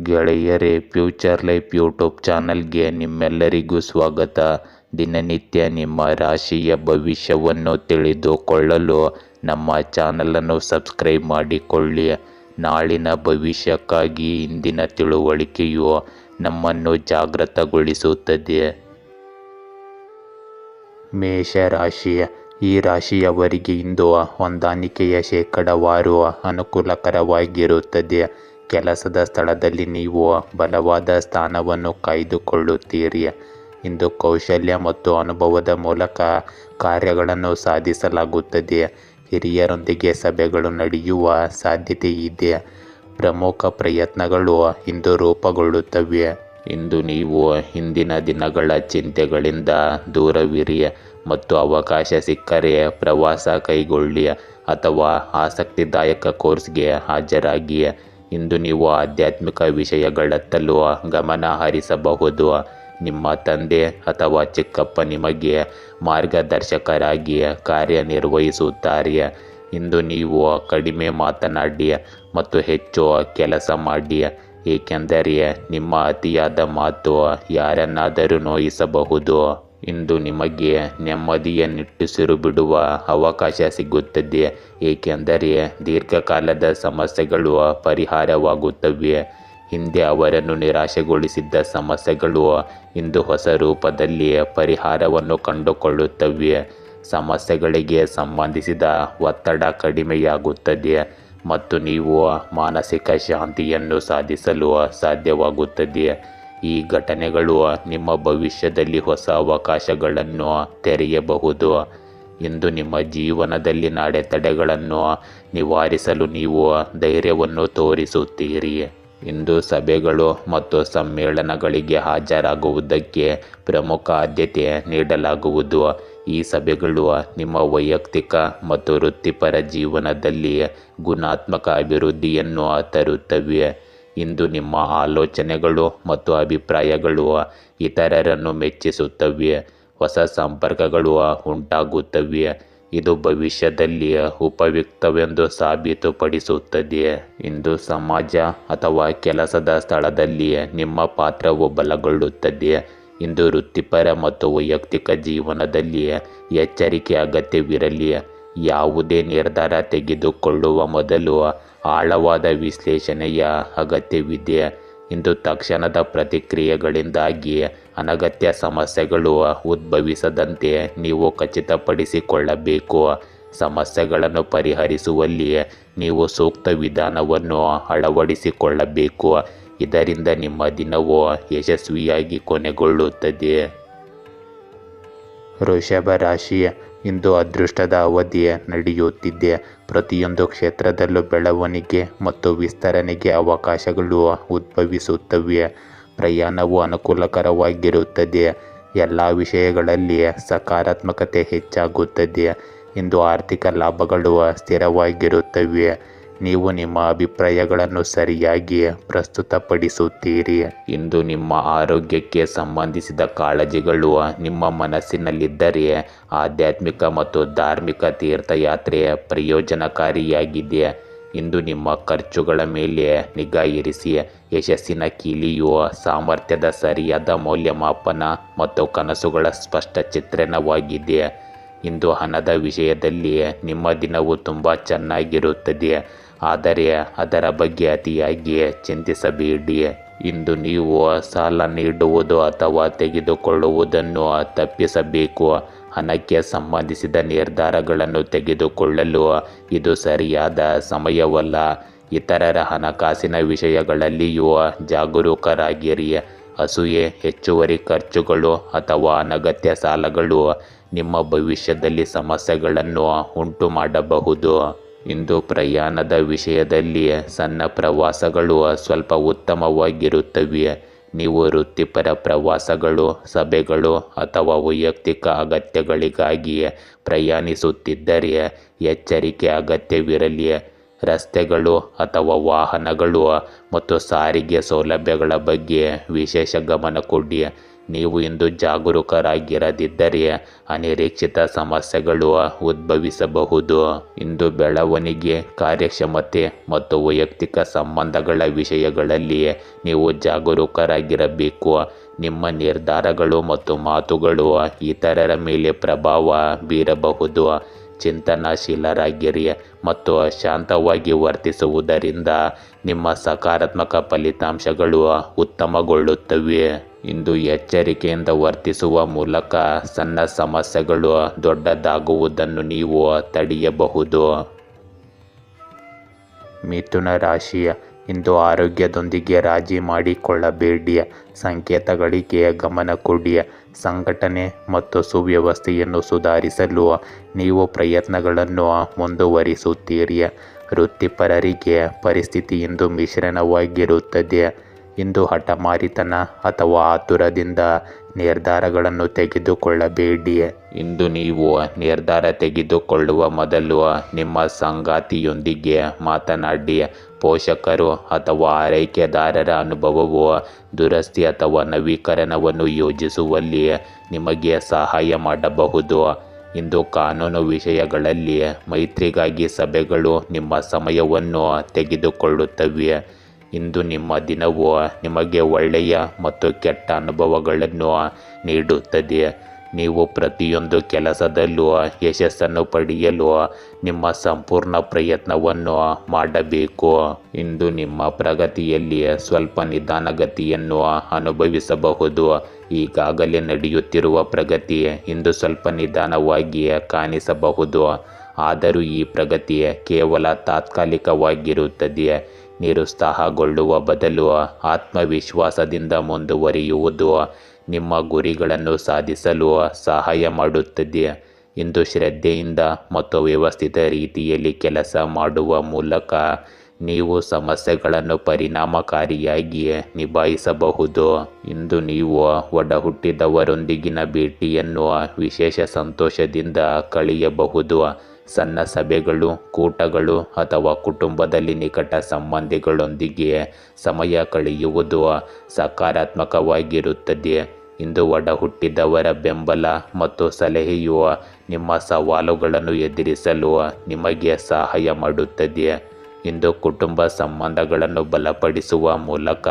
ಗೆಳೆಯರೇ, future life YouTube ಚಾನಲ್ಗೆ ನಿಮ್ಮೆಲ್ಲರಿಗೂ ಸ್ವಾಗತ. ದಿನನಿತ್ಯ ನಿಮ್ಮ ರಾಶಿಯ ಭವಿಷ್ಯವನ್ನು ತಿಳಿದುಕೊಳ್ಳಲು ನಮ್ಮ ಚಾನಲನ್ನು ಸಬ್ಸ್ಕ್ರೈಬ್ ಮಾಡಿಕೊಳ್ಳಿ. ನಾಳಿನ ಭವಿಷ್ಯಕ್ಕಾಗಿ ಇಂದಿನ ತಿಳುವಳಿಕೆಯು ನಮ್ಮನ್ನು ಜಾಗೃತಗೊಳಿಸುತ್ತದೆ. ಮೇಷರಾಶಿ. ಈ ರಾಶಿಯವರಿಗೆ ಇಂದು ಹೊಂದಾಣಿಕೆಯ ಶೇಕಡಾವಾರು ಅನುಕೂಲಕರವಾಗಿರುತ್ತದೆ. ಕೆಲಸದ ಸ್ಥಳದಲ್ಲಿ ನೀವು ಬಲವಾದ ಸ್ಥಾನವನ್ನು ಕಾಯ್ದುಕೊಳ್ಳುತ್ತೀರಿ. ಇಂದು ಕೌಶಲ್ಯ ಮತ್ತು ಅನುಭವದ ಮೂಲಕ ಕಾರ್ಯಗಳನ್ನು ಸಾಧಿಸಲಾಗುತ್ತದೆ. ಹಿರಿಯರೊಂದಿಗೆ ಸಭೆಗಳು ನಡೆಯುವ ಸಾಧ್ಯತೆ ಇದೆ. ಪ್ರಮುಖ ಪ್ರಯತ್ನಗಳು ಇಂದು ರೂಪುಗೊಳ್ಳುತ್ತವೆ. ಇಂದು ನೀವು ಹಿಂದಿನ ದಿನಗಳ ಚಿಂತೆಗಳಿಂದ ದೂರವಿರಿ ಮತ್ತು ಅವಕಾಶ ಸಿಕ್ಕರೆ ಪ್ರವಾಸ ಕೈಗೊಳ್ಳಿ ಅಥವಾ ಆಸಕ್ತಿದಾಯಕ ಕೋರ್ಸ್ಗೆ ಹಾಜರಾಗಿ. ಇಂದು ನೀವು ಆಧ್ಯಾತ್ಮಿಕ ವಿಷಯಗಳತ್ತಲೂ ಗಮನ ಹರಿಸಬಹುದು. ನಿಮ್ಮ ತಂದೆ ಅಥವಾ ಚಿಕ್ಕಪ್ಪ ನಿಮಗೆ ಮಾರ್ಗದರ್ಶಕರಾಗಿ ಕಾರ್ಯನಿರ್ವಹಿಸುತ್ತಾರೆ. ಇಂದು ನೀವು ಕಡಿಮೆ ಮಾತನಾಡಿ ಮತ್ತು ಹೆಚ್ಚು ಕೆಲಸ ಮಾಡಿ, ಏಕೆಂದರೆ ನಿಮ್ಮ ಅತಿಯಾದ ಮಾತು ಯಾರನ್ನಾದರೂ ನೋಯಿಸಬಹುದು. ಇಂದು ನಿಮಗೆ ನೆಮ್ಮದಿಯ ನಿಟ್ಟುಸಿರು ಬಿಡುವ ಅವಕಾಶ ಸಿಗುತ್ತದೆ, ಏಕೆಂದರೆ ದೀರ್ಘಕಾಲದ ಸಮಸ್ಯೆಗಳು ಪರಿಹಾರವಾಗುತ್ತವೆ. ಹಿಂದೆ ಅವರನ್ನು ನಿರಾಶೆಗೊಳಿಸಿದ್ದ ಸಮಸ್ಯೆಗಳು ಇಂದು ಹೊಸ ರೂಪದಲ್ಲಿ ಪರಿಹಾರವನ್ನು ಕಂಡುಕೊಳ್ಳುತ್ತವೆ. ಸಮಸ್ಯೆಗಳಿಗೆ ಸಂಬಂಧಿಸಿದ ಒತ್ತಡ ಕಡಿಮೆಯಾಗುತ್ತದೆ ಮತ್ತು ನೀವು ಮಾನಸಿಕ ಶಾಂತಿಯನ್ನು ಸಾಧಿಸಲು ಸಾಧ್ಯವಾಗುತ್ತದೆ. ಈ ಘಟನೆಗಳು ನಿಮ್ಮ ಭವಿಷ್ಯದಲ್ಲಿ ಹೊಸ ಅವಕಾಶಗಳನ್ನು ತೆರೆಯಬಹುದು. ಇಂದು ನಿಮ್ಮ ಜೀವನದಲ್ಲಿನ ಅಡೆತಡೆಗಳನ್ನು ನಿವಾರಿಸಲು ನೀವು ಧೈರ್ಯವನ್ನು ತೋರಿಸುತ್ತೀರಿ. ಇಂದು ಸಭೆಗಳು ಮತ್ತು ಸಮ್ಮೇಳನಗಳಿಗೆ ಹಾಜರಾಗುವುದಕ್ಕೆ ಪ್ರಮುಖ ಆದ್ಯತೆ ನೀಡಲಾಗುವುದು. ಈ ಸಭೆಗಳು ನಿಮ್ಮ ವೈಯಕ್ತಿಕ ಮತ್ತು ವೃತ್ತಿಪರ ಜೀವನದಲ್ಲಿ ಗುಣಾತ್ಮಕ ಅಭಿವೃದ್ಧಿಯನ್ನು ತರುತ್ತವೆ. ಇಂದು ನಿಮ್ಮ ಆಲೋಚನೆಗಳು ಮತ್ತು ಅಭಿಪ್ರಾಯಗಳು ಇತರರನ್ನು ಮೆಚ್ಚಿಸುತ್ತವೆ. ಹೊಸ ಸಂಪರ್ಕಗಳು ಉಂಟಾಗುತ್ತವೆ. ಇದು ಭವಿಷ್ಯದಲ್ಲಿ ಉಪಯುಕ್ತವೆಂದು ಸಾಬೀತುಪಡಿಸುತ್ತದೆ. ಇಂದು ಸಮಾಜ ಅಥವಾ ಕೆಲಸದ ಸ್ಥಳದಲ್ಲಿ ನಿಮ್ಮ ಪಾತ್ರವು ಬಲಗೊಳ್ಳುತ್ತದೆ. ಇಂದು ವೃತ್ತಿಪರ ಮತ್ತು ವೈಯಕ್ತಿಕ ಜೀವನದಲ್ಲಿ ಎಚ್ಚರಿಕೆ ಅಗತ್ಯವಿರಲಿ. ಯಾವುದೇ ನಿರ್ಧಾರ ತೆಗೆದುಕೊಳ್ಳುವ ಮೊದಲು ಆಳವಾದ ವಿಶ್ಲೇಷಣೆಯ ಅಗತ್ಯವಿದೆ. ಇಂದು ತಕ್ಷಣದ ಪ್ರತಿಕ್ರಿಯೆಗಳಿಂದಾಗಿ ಅನಗತ್ಯ ಸಮಸ್ಯೆಗಳು ಉದ್ಭವಿಸದಂತೆ ನೀವು ಖಚಿತಪಡಿಸಿಕೊಳ್ಳಬೇಕು. ಸಮಸ್ಯೆಗಳನ್ನು ಪರಿಹರಿಸುವಲ್ಲಿ ನೀವು ಸೂಕ್ತ ವಿಧಾನವನ್ನು ಅಳವಡಿಸಿಕೊಳ್ಳಬೇಕು. ಇದರಿಂದ ನಿಮ್ಮ ದಿನವು ಯಶಸ್ವಿಯಾಗಿ ಕೊನೆಗೊಳ್ಳುತ್ತದೆ. ವೃಷಭ ರಾಶಿ. ಇಂದು ಅದೃಷ್ಟದ ಅವಧಿ ನಡೆಯುತ್ತಿದೆ. ಪ್ರತಿಯೊಂದು ಕ್ಷೇತ್ರದಲ್ಲೂ ಬೆಳವಣಿಗೆ ಮತ್ತು ವಿಸ್ತರಣೆಗೆ ಅವಕಾಶಗಳು ಉದ್ಭವಿಸುತ್ತವೆ. ಪ್ರಯಾಣವು ಅನುಕೂಲಕರವಾಗಿರುತ್ತದೆ. ಎಲ್ಲ ವಿಷಯಗಳಲ್ಲಿ ಸಕಾರಾತ್ಮಕತೆ ಹೆಚ್ಚಾಗುತ್ತದೆ. ಇಂದು ಆರ್ಥಿಕ ಲಾಭಗಳು ಸ್ಥಿರವಾಗಿರುತ್ತವೆ. ನೀವು ನಿಮ್ಮ ಅಭಿಪ್ರಾಯಗಳನ್ನು ಸರಿಯಾಗಿ ಪ್ರಸ್ತುತಪಡಿಸುತ್ತೀರಿ. ಇಂದು ನಿಮ್ಮ ಆರೋಗ್ಯಕ್ಕೆ ಸಂಬಂಧಿಸಿದ ಕಾಳಜಿಗಳು ನಿಮ್ಮ ಮನಸ್ಸಿನಲ್ಲಿದ್ದರೆ ಆಧ್ಯಾತ್ಮಿಕ ಮತ್ತು ಧಾರ್ಮಿಕ ತೀರ್ಥಯಾತ್ರೆ ಪ್ರಯೋಜನಕಾರಿಯಾಗಿದೆ. ಇಂದು ನಿಮ್ಮ ಖರ್ಚುಗಳ ಮೇಲೆ ನಿಗಾ ಇರಿಸಿ. ಯಶಸ್ಸಿನ ಕೀಲಿಯು ಸಾಮರ್ಥ್ಯದ ಸರಿಯಾದ ಮೌಲ್ಯಮಾಪನ ಮತ್ತು ಕನಸುಗಳ ಸ್ಪಷ್ಟ ಚಿತ್ರಣವಾಗಿದೆ. ಇಂದು ಹಣದ ವಿಷಯದಲ್ಲಿ ನಿಮ್ಮ ದಿನವು ತುಂಬ ಚೆನ್ನಾಗಿರುತ್ತದೆ, ಆದರೆ ಅದರ ಬಗ್ಗೆ ಅತಿಯಾಗಿ ಚಿಂತಿಸಬೇಡಿ. ಇಂದು ನೀವು ಸಾಲ ನೀಡುವುದು ಅಥವಾ ತೆಗೆದುಕೊಳ್ಳುವುದನ್ನು ತಪ್ಪಿಸಬೇಕು. ಹಣಕ್ಕೆ ಸಂಬಂಧಿಸಿದ ನಿರ್ಧಾರಗಳನ್ನು ತೆಗೆದುಕೊಳ್ಳಲು ಇದು ಸರಿಯಾದ ಸಮಯವಲ್ಲ. ಇತರರ ಹಣಕಾಸಿನ ವಿಷಯಗಳಲ್ಲಿಯೂ ಜಾಗರೂಕರಾಗಿರಿ. ಅಸೂಯೆ, ಹೆಚ್ಚುವರಿ ಖರ್ಚುಗಳು ಅಥವಾ ಅನಗತ್ಯ ಸಾಲಗಳು ನಿಮ್ಮ ಭವಿಷ್ಯದಲ್ಲಿ ಸಮಸ್ಯೆಗಳನ್ನು ಉಂಟು ಮಾಡಬಹುದು. ಇಂದು ಪ್ರಯಾಣದ ವಿಷಯದಲ್ಲಿ ಸಣ್ಣ ಪ್ರವಾಸಗಳು ಸ್ವಲ್ಪ ಉತ್ತಮವಾಗಿರುತ್ತವೆ. ನೀವು ವೃತ್ತಿಪರ ಪ್ರವಾಸಗಳು, ಸಭೆಗಳು ಅಥವಾ ವೈಯಕ್ತಿಕ ಅಗತ್ಯಗಳಿಗಾಗಿ ಪ್ರಯಾಣಿಸುತ್ತಿದ್ದರೆ ಎಚ್ಚರಿಕೆ ಅಗತ್ಯವಿರಲಿ. ರಸ್ತೆಗಳು ಅಥವಾ ವಾಹನಗಳು ಮತ್ತು ಸಾರಿಗೆ ಸೌಲಭ್ಯಗಳ ಬಗ್ಗೆ ವಿಶೇಷ ಗಮನ ಕೊಡಿ. ನೀವು ಇಂದು ಜಾಗರೂಕರಾಗಿರದಿದ್ದರೆ ಅನಿರೀಕ್ಷಿತ ಸಮಸ್ಯೆಗಳು ಉದ್ಭವಿಸಬಹುದು. ಇಂದು ಬೆಳವಣಿಗೆ, ಕಾರ್ಯಕ್ಷಮತೆ ಮತ್ತು ವೈಯಕ್ತಿಕ ಸಂಬಂಧಗಳ ವಿಷಯಗಳಲ್ಲಿ ನೀವು ಜಾಗರೂಕರಾಗಿರಬೇಕು. ನಿಮ್ಮ ನಿರ್ಧಾರಗಳು ಮತ್ತು ಮಾತುಗಳು ಇತರರ ಮೇಲೆ ಪ್ರಭಾವ ಬೀರಬಹುದು. ಚಿಂತನಶೀಲರಾಗಿರಿ ಮತ್ತು ಶಾಂತವಾಗಿ ವರ್ತಿಸುವುದರಿಂದ ನಿಮ್ಮ ಸಕಾರಾತ್ಮಕ ಫಲಿತಾಂಶಗಳು ಉತ್ತಮಗೊಳ್ಳುತ್ತವೆ. ಇಂದು ಎಚ್ಚರಿಕೆಯಿಂದ ವರ್ತಿಸುವ ಮೂಲಕ ಸಣ್ಣ ಸಮಸ್ಯೆಗಳು ದೊಡ್ಡದಾಗುವುದನ್ನು ನೀವು ತಡೆಯಬಹುದು. ಮಿಥುನ ರಾಶಿ, ಇಂದು ಆರೋಗ್ಯದೊಂದಿಗೆ ರಾಜಿ ಮಾಡಿಕೊಳ್ಳಬೇಡಿ. ಸಂಕೇತಗಳಿಗೆ ಗಮನ ಕೊಡಿ. ಸಂಘಟನೆ ಮತ್ತು ಸುವ್ಯವಸ್ಥೆಯನ್ನು ಸುಧಾರಿಸಲು ನೀವು ಪ್ರಯತ್ನಗಳನ್ನು ಮುಂದುವರಿಸುತ್ತೀರಿ. ವೃತ್ತಿಪರರಿಗೆ ಪರಿಸ್ಥಿತಿ ಇಂದು ಮಿಶ್ರಣವಾಗಿರುತ್ತದೆ. ಇಂದು ಹಠಮಾರಿತನ ಅಥವಾ ಆತುರದಿಂದ ನಿರ್ಧಾರಗಳನ್ನು ತೆಗೆದುಕೊಳ್ಳಬೇಡಿ. ಇಂದು ನೀವು ನಿರ್ಧಾರ ತೆಗೆದುಕೊಳ್ಳುವ ಮೊದಲು ನಿಮ್ಮ ಸಂಗಾತಿಯೊಂದಿಗೆ ಮಾತನಾಡಿ. ಪೋಷಕರು ಅಥವಾ ಆರೈಕೆದಾರರ ಅನುಭವವು ದುರಸ್ತಿ ಅಥವಾ ನವೀಕರಣವನ್ನು ಯೋಜಿಸುವಲ್ಲಿ ನಿಮಗೆ ಸಹಾಯ ಮಾಡಬಹುದು. ಇಂದು ಕಾನೂನು ವಿಷಯಗಳಲ್ಲಿ ಮೈತ್ರಿಗಾಗಿ ಸಭೆಗಳು ನಿಮ್ಮ ಸಮಯವನ್ನು ತೆಗೆದುಕೊಳ್ಳುತ್ತವೆ. ಇಂದು ನಿಮ್ಮ ದಿನವು ನಿಮಗೆ ಒಳ್ಳೆಯ ಮತ್ತು ಕೆಟ್ಟ ಅನುಭವಗಳನ್ನು ನೀಡುತ್ತದೆ. ನೀವು ಪ್ರತಿಯೊಂದು ಕೆಲಸದಲ್ಲೂ ಯಶಸ್ಸನ್ನು ಪಡೆಯಲು ನಿಮ್ಮ ಸಂಪೂರ್ಣ ಪ್ರಯತ್ನವನ್ನು ಮಾಡಬೇಕು. ಇಂದು ನಿಮ್ಮ ಪ್ರಗತಿಯಲ್ಲಿ ಸ್ವಲ್ಪ ನಿಧಾನಗತಿಯನ್ನು ಅನುಭವಿಸಬಹುದು. ಈಗಾಗಲೇ ನಡೆಯುತ್ತಿರುವ ಪ್ರಗತಿ ಇಂದು ಸ್ವಲ್ಪ ನಿಧಾನವಾಗಿ ಕಾಣಿಸಬಹುದು. ಆದರೂ ಈ ಪ್ರಗತಿ ಕೇವಲ ತಾತ್ಕಾಲಿಕವಾಗಿರುತ್ತದೆ. ನಿರುತ್ಸಾಹಗೊಳ್ಳುವ ಬದಲು ಆತ್ಮವಿಶ್ವಾಸದಿಂದ ಮುಂದುವರಿಯುವುದು ನಿಮ್ಮ ಗುರಿಗಳನ್ನು ಸಾಧಿಸಲು ಸಹಾಯ ಮಾಡುತ್ತದೆ. ಇಂದು ಶ್ರದ್ಧೆಯಿಂದ ಮತ್ತು ವ್ಯವಸ್ಥಿತ ರೀತಿಯಲ್ಲಿ ಕೆಲಸ ಮಾಡುವ ಮೂಲಕ ನೀವು ಸಮಸ್ಯೆಗಳನ್ನು ಪರಿಣಾಮಕಾರಿಯಾಗಿ ನಿಭಾಯಿಸಬಹುದು. ಇಂದು ನೀವು ಒಡಹುಟ್ಟಿದವರೊಂದಿಗಿನ ಭೇಟಿಯನ್ನು ವಿಶೇಷ ಸಂತೋಷದಿಂದ ಕಳೆಯಬಹುದು. ಸಣ್ಣ ಸಭೆಗಳು, ಕೂಟಗಳು ಅಥವಾ ಕುಟುಂಬದಲ್ಲಿ ನಿಕಟ ಸಂಬಂಧಿಗಳೊಂದಿಗೆ ಸಮಯ ಕಳೆಯುವುದು ಸಕಾರಾತ್ಮಕವಾಗಿರುತ್ತದೆ. ಇಂದು ಒಡಹುಟ್ಟಿದವರ ಬೆಂಬಲ ಮತ್ತು ಸಲಹೆಯು ನಿಮ್ಮ ಸವಾಲುಗಳನ್ನು ಎದುರಿಸಲು ನಿಮಗೆ ಸಹಾಯ ಮಾಡುತ್ತದೆ. ಇಂದು ಕುಟುಂಬ ಸಂಬಂಧಗಳನ್ನು ಬಲಪಡಿಸುವ ಮೂಲಕ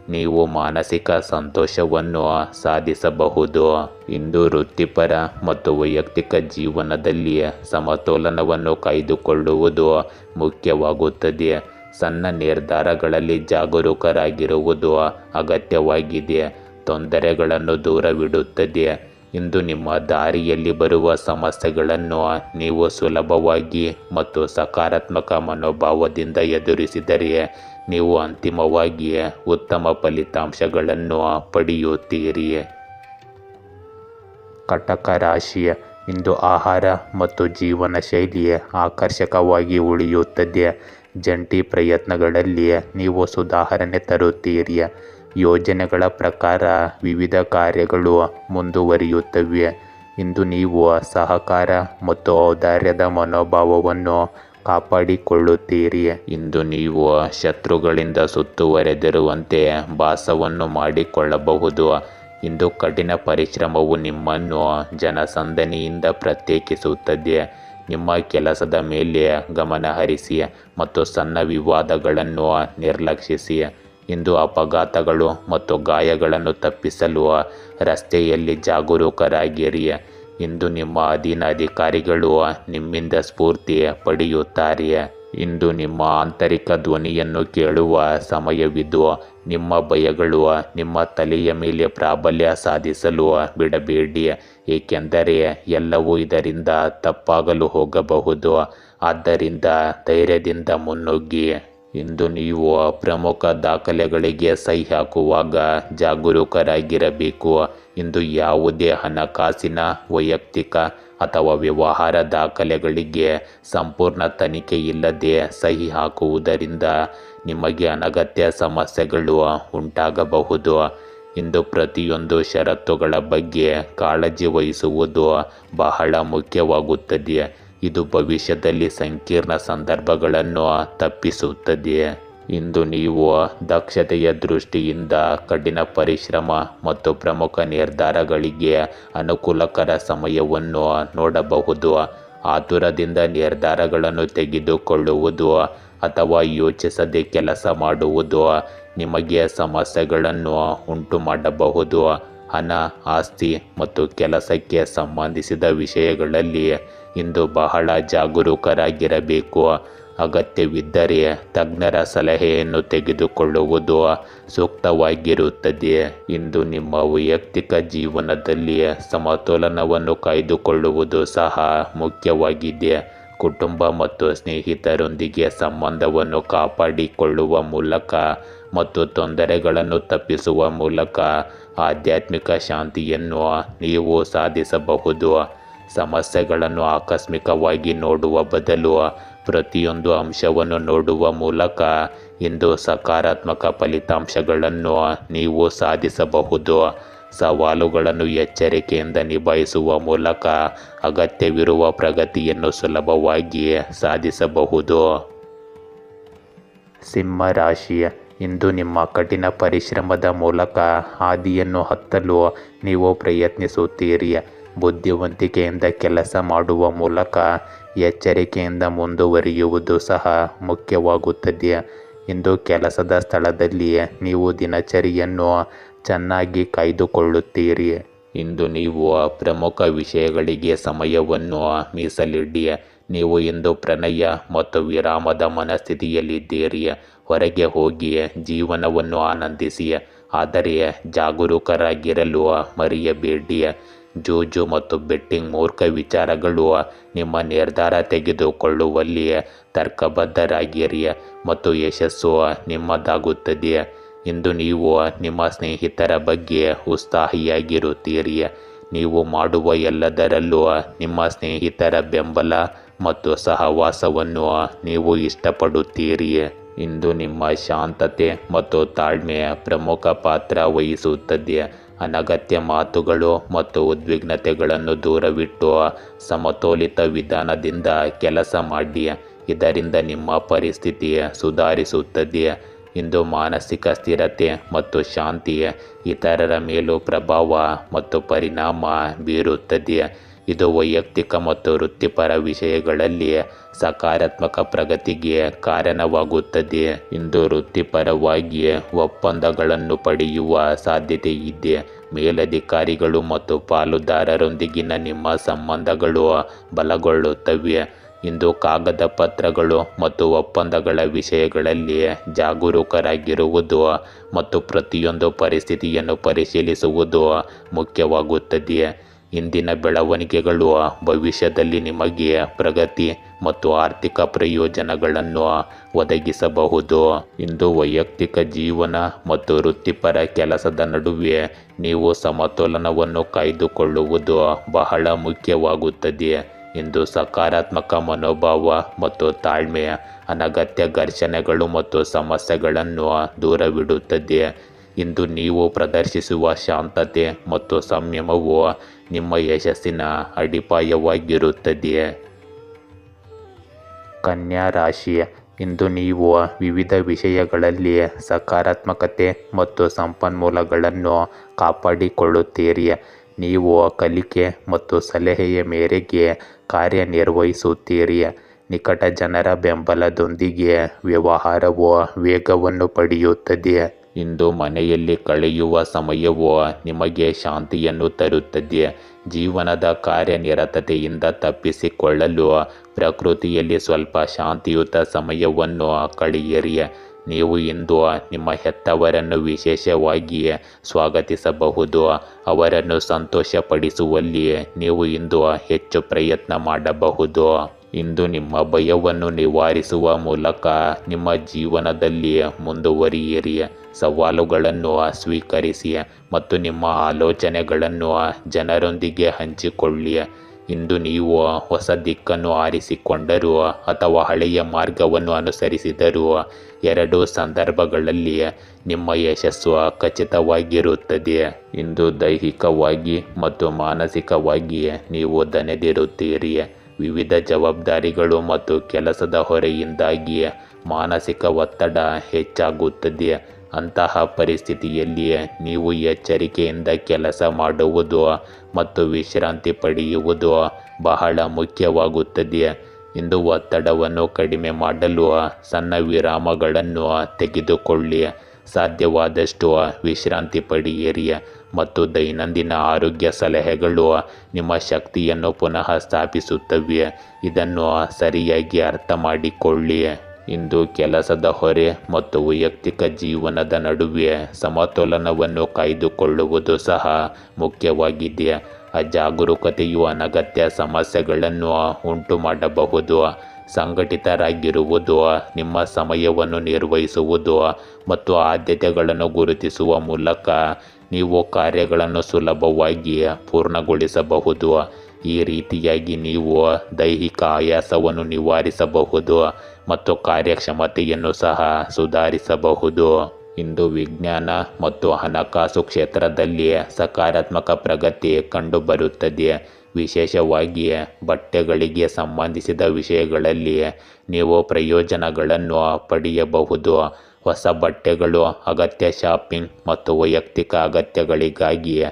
ನೀವು ಮಾನಸಿಕ ಸಂತೋಷವನ್ನು ಸಾಧಿಸಬಹುದು. ಇಂದು ವೃತ್ತಿಪರ ಮತ್ತು ವೈಯಕ್ತಿಕ ಜೀವನದಲ್ಲಿ ಸಮತೋಲನವನ್ನು ಕಾಯ್ದುಕೊಳ್ಳುವುದು ಮುಖ್ಯವಾಗುತ್ತದೆ. ಸಣ್ಣ ನಿರ್ಧಾರಗಳಲ್ಲಿ ಜಾಗರೂಕರಾಗಿರುವುದು ಅಗತ್ಯವಾಗಿದೆ. ತೊಂದರೆಗಳನ್ನು ದೂರವಿಡುತ್ತದೆ. ಇಂದು ನಿಮ್ಮ ದಾರಿಯಲ್ಲಿ ಬರುವ ಸಮಸ್ಯೆಗಳನ್ನು ನೀವು ಸುಲಭವಾಗಿ ಮತ್ತು ಸಕಾರಾತ್ಮಕ ಮನೋಭಾವದಿಂದ ಎದುರಿಸಿದರೆ ನೀವು ಅಂತಿಮವಾಗಿ ಉತ್ತಮ ಫಲಿತಾಂಶಗಳನ್ನು ಪಡೆಯುತ್ತೀರಿ. ಕಟಕ ರಾಶಿ, ಇಂದು ಆಹಾರ ಮತ್ತು ಜೀವನ ಶೈಲಿ ಆಕರ್ಷಕವಾಗಿ ಉಳಿಯುತ್ತದೆ. ಜಂಟಿ ಪ್ರಯತ್ನಗಳಲ್ಲಿ ನೀವು ಸುಧಾರಣೆ ತರುತ್ತೀರಿ. ಯೋಜನೆಗಳ ಪ್ರಕಾರ ವಿವಿಧ ಕಾರ್ಯಗಳು ಮುಂದುವರಿಯುತ್ತವೆ. ಇಂದು ನೀವು ಸಹಕಾರ ಮತ್ತು ಔದಾರ್ಯದ ಮನೋಭಾವವನ್ನು ಕಾಪಾಡಿಕೊಳ್ಳುತ್ತೀರಿ. ಇಂದು ನೀವು ಶತ್ರುಗಳಿಂದ ಸುತ್ತುವರೆದಿರುವಂತೆ ಭಾಸವನ್ನು ಮಾಡಿಕೊಳ್ಳಬಹುದು. ಇಂದು ಕಠಿಣ ಪರಿಶ್ರಮವು ನಿಮ್ಮನ್ನು ಜನಸಂದಣಿಯಿಂದ ಪ್ರತ್ಯೇಕಿಸುತ್ತದೆ. ನಿಮ್ಮ ಕೆಲಸದ ಮೇಲೆ ಗಮನ ಹರಿಸಿ ಮತ್ತು ಸಣ್ಣ ವಿವಾದಗಳನ್ನು ನಿರ್ಲಕ್ಷಿಸಿ. ಇಂದು ಅಪಘಾತಗಳು ಮತ್ತು ಗಾಯಗಳನ್ನು ತಪ್ಪಿಸಲು ರಸ್ತೆಯಲ್ಲಿ ಜಾಗರೂಕರಾಗಿರಿ. ಇಂದು ನಿಮ್ಮ ಅಧೀನ ಅಧಿಕಾರಿಗಳು ನಿಮ್ಮಿಂದ ಸ್ಫೂರ್ತಿ ಪಡೆಯುತ್ತಾರೆ. ಇಂದು ನಿಮ್ಮ ಆಂತರಿಕ ಧ್ವನಿಯನ್ನು ಕೇಳುವ ಸಮಯವಿದು. ನಿಮ್ಮ ಭಯಗಳು ನಿಮ್ಮ ತಲೆಯ ಮೇಲೆ ಪ್ರಾಬಲ್ಯ ಸಾಧಿಸಲು ಬಿಡಬೇಡಿ, ಏಕೆಂದರೆ ಎಲ್ಲವೂ ಇದರಿಂದ ತಪ್ಪಾಗಲು ಹೋಗಬಹುದು. ಆದ್ದರಿಂದ ಧೈರ್ಯದಿಂದ ಮುನ್ನುಗ್ಗಿ. ಇಂದು ನೀವು ಪ್ರಮುಖ ದಾಖಲೆಗಳಿಗೆ ಸಹಿ ಹಾಕುವಾಗ ಜಾಗರೂಕರಾಗಿರಬೇಕು. ಇಂದು ಯಾವುದೇ ಹಣಕಾಸಿನ, ವೈಯಕ್ತಿಕ ಅಥವಾ ವ್ಯವಹಾರ ದಾಖಲೆಗಳಿಗೆ ಸಂಪೂರ್ಣ ತನಿಖೆ ಇಲ್ಲದೆ ಸಹಿ ಹಾಕುವುದರಿಂದ ನಿಮಗೆ ಅನಗತ್ಯ ಸಮಸ್ಯೆಗಳು ಉಂಟಾಗಬಹುದು. ಇಂದು ಪ್ರತಿಯೊಂದು ಷರತ್ತುಗಳ ಬಗ್ಗೆ ಕಾಳಜಿ ವಹಿಸುವುದು ಬಹಳ ಮುಖ್ಯವಾಗುತ್ತದೆ. ಇದು ಭವಿಷ್ಯದಲ್ಲಿ ಸಂಕೀರ್ಣ ಸಂದರ್ಭಗಳನ್ನು ತಪ್ಪಿಸುತ್ತದೆ. ಇಂದು ನೀವು ದಕ್ಷತೆಯ ದೃಷ್ಟಿಯಿಂದ ಕಠಿಣ ಪರಿಶ್ರಮ ಮತ್ತು ಪ್ರಮುಖ ನಿರ್ಧಾರಗಳಿಗೆ ಅನುಕೂಲಕರ ಸಮಯವನ್ನು ನೋಡಬಹುದು. ಆತುರದಿಂದ ನಿರ್ಧಾರಗಳನ್ನು ತೆಗೆದುಕೊಳ್ಳುವುದು ಅಥವಾ ಯೋಚಿಸದೆ ಕೆಲಸ ಮಾಡುವುದು ನಿಮಗೆ ಸಮಸ್ಯೆಗಳನ್ನು ಉಂಟು ಮಾಡಬಹುದು. ಹಣ, ಆಸ್ತಿ ಮತ್ತು ಕೆಲಸಕ್ಕೆ ಸಂಬಂಧಿಸಿದ ವಿಷಯಗಳಲ್ಲಿ ಇಂದು ಬಹಳ ಜಾಗರೂಕರಾಗಿರಬೇಕು. ಅಗತ್ಯವಿದ್ದರೆ ತಜ್ಞರ ಸಲಹೆಯನ್ನು ತೆಗೆದುಕೊಳ್ಳುವುದು ಸೂಕ್ತವಾಗಿರುತ್ತದೆ. ಇಂದು ನಿಮ್ಮ ವೈಯಕ್ತಿಕ ಜೀವನದಲ್ಲಿ ಸಮತೋಲನವನ್ನು ಕಾಯ್ದುಕೊಳ್ಳುವುದು ಸಹ ಮುಖ್ಯವಾಗಿದೆ. ಕುಟುಂಬ ಮತ್ತು ಸ್ನೇಹಿತರೊಂದಿಗೆ ಸಂಬಂಧವನ್ನು ಕಾಪಾಡಿಕೊಳ್ಳುವ ಮೂಲಕ ಮತ್ತು ತೊಂದರೆಗಳನ್ನು ತಪ್ಪಿಸುವ ಮೂಲಕ ಆಧ್ಯಾತ್ಮಿಕ ಶಾಂತಿಯನ್ನು ನೀವು ಸಾಧಿಸಬಹುದು. ಸಮಸ್ಯೆಗಳನ್ನು ಆಕಸ್ಮಿಕವಾಗಿ ನೋಡುವ ಬದಲು ಪ್ರತಿಯೊಂದು ಅಂಶವನ್ನು ನೋಡುವ ಮೂಲಕ ಇಂದು ಸಕಾರಾತ್ಮಕ ಫಲಿತಾಂಶಗಳನ್ನು ನೀವು ಸಾಧಿಸಬಹುದು. ಸವಾಲುಗಳನ್ನು ಎಚ್ಚರಿಕೆಯಿಂದ ನಿಭಾಯಿಸುವ ಮೂಲಕ ಅಗತ್ಯವಿರುವ ಪ್ರಗತಿಯನ್ನು ಸುಲಭವಾಗಿ ಸಾಧಿಸಬಹುದು. ಸಿಂಹ ರಾಶಿ, ಇಂದು ನಿಮ್ಮ ಕಠಿಣ ಪರಿಶ್ರಮದ ಮೂಲಕ ಹಾದಿಯನ್ನು ಹತ್ತಲು ನೀವು ಪ್ರಯತ್ನಿಸುತ್ತೀರಿ. ಬುದ್ಧಿವಂತಿಕೆಯಿಂದ ಕೆಲಸ ಮಾಡುವ ಮೂಲಕ ಎಚ್ಚರಿಕೆಯಿಂದ ಮುಂದುವರಿಯುವುದು ಸಹ ಮುಖ್ಯವಾಗುತ್ತದೆ. ಇಂದು ಕೆಲಸದ ಸ್ಥಳದಲ್ಲಿ ನೀವು ದಿನಚರಿಯನ್ನು ಚೆನ್ನಾಗಿ ಕಾಯ್ದುಕೊಳ್ಳುತ್ತೀರಿ. ಇಂದು ನೀವು ಪ್ರಮುಖ ವಿಷಯಗಳಿಗೆ ಸಮಯವನ್ನು ಮೀಸಲಿಡಿ. ನೀವು ಇಂದು ಪ್ರಣಯ ಮತ್ತು ವಿರಾಮದ ಮನಸ್ಥಿತಿಯಲ್ಲಿದ್ದೀರಿ. ಹೊರಗೆ ಹೋಗಿ ಜೀವನವನ್ನು ಆನಂದಿಸಿ, ಆದರೆ ಜಾಗರೂಕರಾಗಿರಲು ಮರೆಯಬೇಡಿ. ಜೂಜು ಮತ್ತು ಬೆಟ್ಟಿಂಗ್ ಮೂರ್ಖ ವಿಚಾರಗಳು ನಿಮ್ಮ ನಿರ್ಧಾರ ತೆಗೆದುಕೊಳ್ಳುವಲ್ಲಿ ತರ್ಕಬದ್ಧರಾಗಿರಿ ಮತ್ತು ಯಶಸ್ಸು ನಿಮ್ಮದಾಗುತ್ತದೆ. ಇಂದು ನೀವು ನಿಮ್ಮ ಸ್ನೇಹಿತರ ಬಗ್ಗೆ ಉತ್ಸಾಹಿಯಾಗಿರುತ್ತೀರಿ. ನೀವು ಮಾಡುವ ಎಲ್ಲದರಲ್ಲೂ ನಿಮ್ಮ ಸ್ನೇಹಿತರ ಬೆಂಬಲ ಮತ್ತು ಸಹವಾಸವನ್ನು ನೀವು ಇಷ್ಟಪಡುತ್ತೀರಿ. ಇಂದು ನಿಮ್ಮ ಶಾಂತತೆ ಮತ್ತು ತಾಳ್ಮೆ ಪ್ರಮುಖ ಪಾತ್ರ ವಹಿಸುತ್ತದೆ. ಅನಗತ್ಯ ಮಾತುಗಳು ಮತ್ತು ಉದ್ವಿಗ್ನತೆಗಳನ್ನು ದೂರವಿಟ್ಟು ಸಮತೋಲಿತ ವಿಧಾನದಿಂದ ಕೆಲಸ ಮಾಡಿ. ಇದರಿಂದ ನಿಮ್ಮ ಪರಿಸ್ಥಿತಿ ಸುಧಾರಿಸುತ್ತದೆ. ಇಂದು ಮಾನಸಿಕ ಸ್ಥಿರತೆ ಮತ್ತು ಶಾಂತಿ ಇತರರ ಮೇಲೂ ಪ್ರಭಾವ ಮತ್ತು ಪರಿಣಾಮ ಬೀರುತ್ತದೆ. ಇದು ವೈಯಕ್ತಿಕ ಮತ್ತು ವೃತ್ತಿಪರ ವಿಷಯಗಳಲ್ಲಿ ಸಕಾರಾತ್ಮಕ ಪ್ರಗತಿಗೆ ಕಾರಣವಾಗುತ್ತದೆ. ಇಂದು ವೃತ್ತಿಪರವಾಗಿ ಒಪ್ಪಂದಗಳನ್ನು ಪಡೆಯುವ ಸಾಧ್ಯತೆ ಇದೆ. ಮೇಲಧಿಕಾರಿಗಳು ಮತ್ತು ಪಾಲುದಾರರೊಂದಿಗಿನ ನಿಮ್ಮ ಸಂಬಂಧಗಳು ಬಲಗೊಳ್ಳುತ್ತವೆ. ಇಂದು ಕಾಗದ ಪತ್ರಗಳು ಮತ್ತು ಒಪ್ಪಂದಗಳ ವಿಷಯಗಳಲ್ಲಿ ಜಾಗರೂಕರಾಗಿರುವುದು ಮತ್ತು ಪ್ರತಿಯೊಂದು ಪರಿಸ್ಥಿತಿಯನ್ನು ಪರಿಶೀಲಿಸುವುದು ಮುಖ್ಯವಾಗುತ್ತದೆ. ಇಂದಿನ ಬೆಳವಣಿಗೆಗಳು ಭವಿಷ್ಯದಲ್ಲಿ ನಿಮಗೆ ಪ್ರಗತಿ ಮತ್ತು ಆರ್ಥಿಕ ಪ್ರಯೋಜನಗಳನ್ನು ಒದಗಿಸಬಹುದು. ಇಂದು ವೈಯಕ್ತಿಕ ಜೀವನ ಮತ್ತು ವೃತ್ತಿಪರ ಕೆಲಸದ ನಡುವೆ ನೀವು ಸಮತೋಲನವನ್ನು ಕಾಯ್ದುಕೊಳ್ಳುವುದು ಬಹಳ ಮುಖ್ಯವಾಗುತ್ತದೆ. ಇಂದು ಸಕಾರಾತ್ಮಕ ಮನೋಭಾವ ಮತ್ತು ತಾಳ್ಮೆ ಅನಗತ್ಯ ಘರ್ಷಣೆಗಳು ಮತ್ತು ಸಮಸ್ಯೆಗಳನ್ನು ದೂರವಿಡುತ್ತದೆ. ಇಂದು ನೀವು ಪ್ರದರ್ಶಿಸುವ ಶಾಂತತೆ ಮತ್ತು ಸಂಯಮವು ನಿಮ್ಮ ಯಶಸ್ಸಿನ ಅಡಿಪಾಯವಾಗಿರುತ್ತದೆ. ಕನ್ಯಾ ರಾಶಿ, ಇಂದು ನೀವು ವಿವಿಧ ವಿಷಯಗಳಲ್ಲಿ ಸಕಾರಾತ್ಮಕತೆ ಮತ್ತು ಸಂಪನ್ಮೂಲಗಳನ್ನು ಕಾಪಾಡಿಕೊಳ್ಳುತ್ತೀರಿ. ನೀವು ಕಲಿಕೆ ಮತ್ತು ಸಲಹೆಯ ಮೇರೆಗೆ ಕಾರ್ಯನಿರ್ವಹಿಸುತ್ತೀರಿ. ನಿಕಟ ಜನರ ಬೆಂಬಲದೊಂದಿಗೆ ವ್ಯವಹಾರವು ವೇಗವನ್ನು ಪಡೆಯುತ್ತದೆ. ಇಂದು ಮನೆಯಲ್ಲಿ ಕಳೆಯುವ ಸಮಯವು ನಿಮಗೆ ಶಾಂತಿಯನ್ನು ತರುತ್ತದೆ. ಜೀವನದ ಕಾರ್ಯನಿರತತೆಯಿಂದ ತಪ್ಪಿಸಿಕೊಳ್ಳಲು ಪ್ರಕೃತಿಯಲ್ಲಿ ಸ್ವಲ್ಪ ಶಾಂತಿಯುತ ಸಮಯವನ್ನು ಕಳೆಯಿರಿ. ನೀವು ಇಂದು ನಿಮ್ಮ ಹೆತ್ತವರನ್ನು ವಿಶೇಷವಾಗಿ ಸ್ವಾಗತಿಸಬಹುದು. ಅವರನ್ನು ಸಂತೋಷಪಡಿಸುವಲ್ಲಿ ನೀವು ಇಂದು ಹೆಚ್ಚು ಪ್ರಯತ್ನ ಮಾಡಬಹುದು. ಇಂದು ನಿಮ್ಮ ಭಯವನ್ನು ನಿವಾರಿಸುವ ಮೂಲಕ ನಿಮ್ಮ ಜೀವನದಲ್ಲಿ ಮುಂದುವರಿಯಿರಿ. ಸವಾಲುಗಳನ್ನು ಸ್ವೀಕರಿಸಿ ಮತ್ತು ನಿಮ್ಮ ಆಲೋಚನೆಗಳನ್ನು ಜನರೊಂದಿಗೆ ಹಂಚಿಕೊಳ್ಳಿ. ಇಂದು ನೀವು ಹೊಸ ದಿಕ್ಕನ್ನು ಆರಿಸಿಕೊಂಡರೂ ಅಥವಾ ಹಳೆಯ ಮಾರ್ಗವನ್ನು ಅನುಸರಿಸಿದರೂ ಎರಡೂ ಸಂದರ್ಭಗಳಲ್ಲಿ ನಿಮ್ಮ ಯಶಸ್ಸು ಖಚಿತವಾಗಿರುತ್ತದೆ. ಇಂದು ದೈಹಿಕವಾಗಿ ಮತ್ತು ಮಾನಸಿಕವಾಗಿ ನೀವು ದಣಿದಿರುತ್ತೀರಿ. ವಿವಿಧ ಜವಾಬ್ದಾರಿಗಳು ಮತ್ತು ಕೆಲಸದ ಹೊರೆಯಿಂದಾಗಿ ಮಾನಸಿಕ ಒತ್ತಡ ಹೆಚ್ಚಾಗುತ್ತದೆ. ಅಂತಹ ಪರಿಸ್ಥಿತಿಯಲ್ಲಿ ನೀವು ಎಚ್ಚರಿಕೆಯಿಂದ ಕೆಲಸ ಮಾಡುವುದು ಮತ್ತು ವಿಶ್ರಾಂತಿ ಪಡೆಯುವುದು ಬಹಳ ಮುಖ್ಯವಾಗುತ್ತದೆ. ಇಂದು ಒತ್ತಡವನ್ನು ಕಡಿಮೆ ಮಾಡಲು ಸಣ್ಣ ವಿರಾಮಗಳನ್ನು ತೆಗೆದುಕೊಳ್ಳಿ, ಸಾಧ್ಯವಾದಷ್ಟು ವಿಶ್ರಾಂತಿ ಪಡೆಯಿರಿ ಮತ್ತು ದೈನಂದಿನ ಆರೋಗ್ಯ ಸಲಹೆಗಳು ನಿಮ್ಮ ಶಕ್ತಿಯನ್ನು ಪುನಃ ಸ್ಥಾಪಿಸುತ್ತವೆ. ಇದನ್ನು ಸರಿಯಾಗಿ ಅರ್ಥ ಮಾಡಿಕೊಳ್ಳಿ. ಇಂದು ಕೆಲಸದ ಹೊರೆ ಮತ್ತು ವೈಯಕ್ತಿಕ ಜೀವನದ ನಡುವೆ ಸಮತೋಲನವನ್ನು ಕಾಯ್ದುಕೊಳ್ಳುವುದು ಸಹ ಮುಖ್ಯವಾಗಿದೆ. ಅಜಾಗರೂಕತೆಯು ಅನಗತ್ಯ ಸಮಸ್ಯೆಗಳನ್ನು ಉಂಟು ಮಾಡಬಹುದು. ಸಂಘಟಿತರಾಗಿರುವುದು, ನಿಮ್ಮ ಸಮಯವನ್ನು ನಿರ್ವಹಿಸುವುದು ಮತ್ತು ಆದ್ಯತೆಗಳನ್ನು ಗುರುತಿಸುವ ಮೂಲಕ ನೀವು ಕಾರ್ಯಗಳನ್ನು ಸುಲಭವಾಗಿ ಪೂರ್ಣಗೊಳಿಸಬಹುದು. ಈ ರೀತಿಯಾಗಿ ನೀವು ದೈಹಿಕ ಆಯಾಸವನ್ನು ನಿವಾರಿಸಬಹುದು ಮತ್ತು ಕಾರ್ಯಕ್ಷಮತೆಯನ್ನು ಸಹ ಸುಧಾರಿಸಬಹುದು. ಇಂದು ವಿಜ್ಞಾನ ಮತ್ತು ಹಣಕಾಸು ಕ್ಷೇತ್ರದಲ್ಲಿ ಸಕಾರಾತ್ಮಕ ಪ್ರಗತಿ ಕಂಡುಬರುತ್ತದೆ. ವಿಶೇಷವಾಗಿ ಬಟ್ಟೆಗಳಿಗೆ ಸಂಬಂಧಿಸಿದ ವಿಷಯಗಳಲ್ಲಿ ನೀವು ಪ್ರಯೋಜನಗಳನ್ನು ಪಡೆಯಬಹುದು. ಹೊಸ ಬಟ್ಟೆಗಳು, ಅಗತ್ಯ ಶಾಪಿಂಗ್ ಮತ್ತು ವೈಯಕ್ತಿಕ ಅಗತ್ಯಗಳಿಗಾಗಿ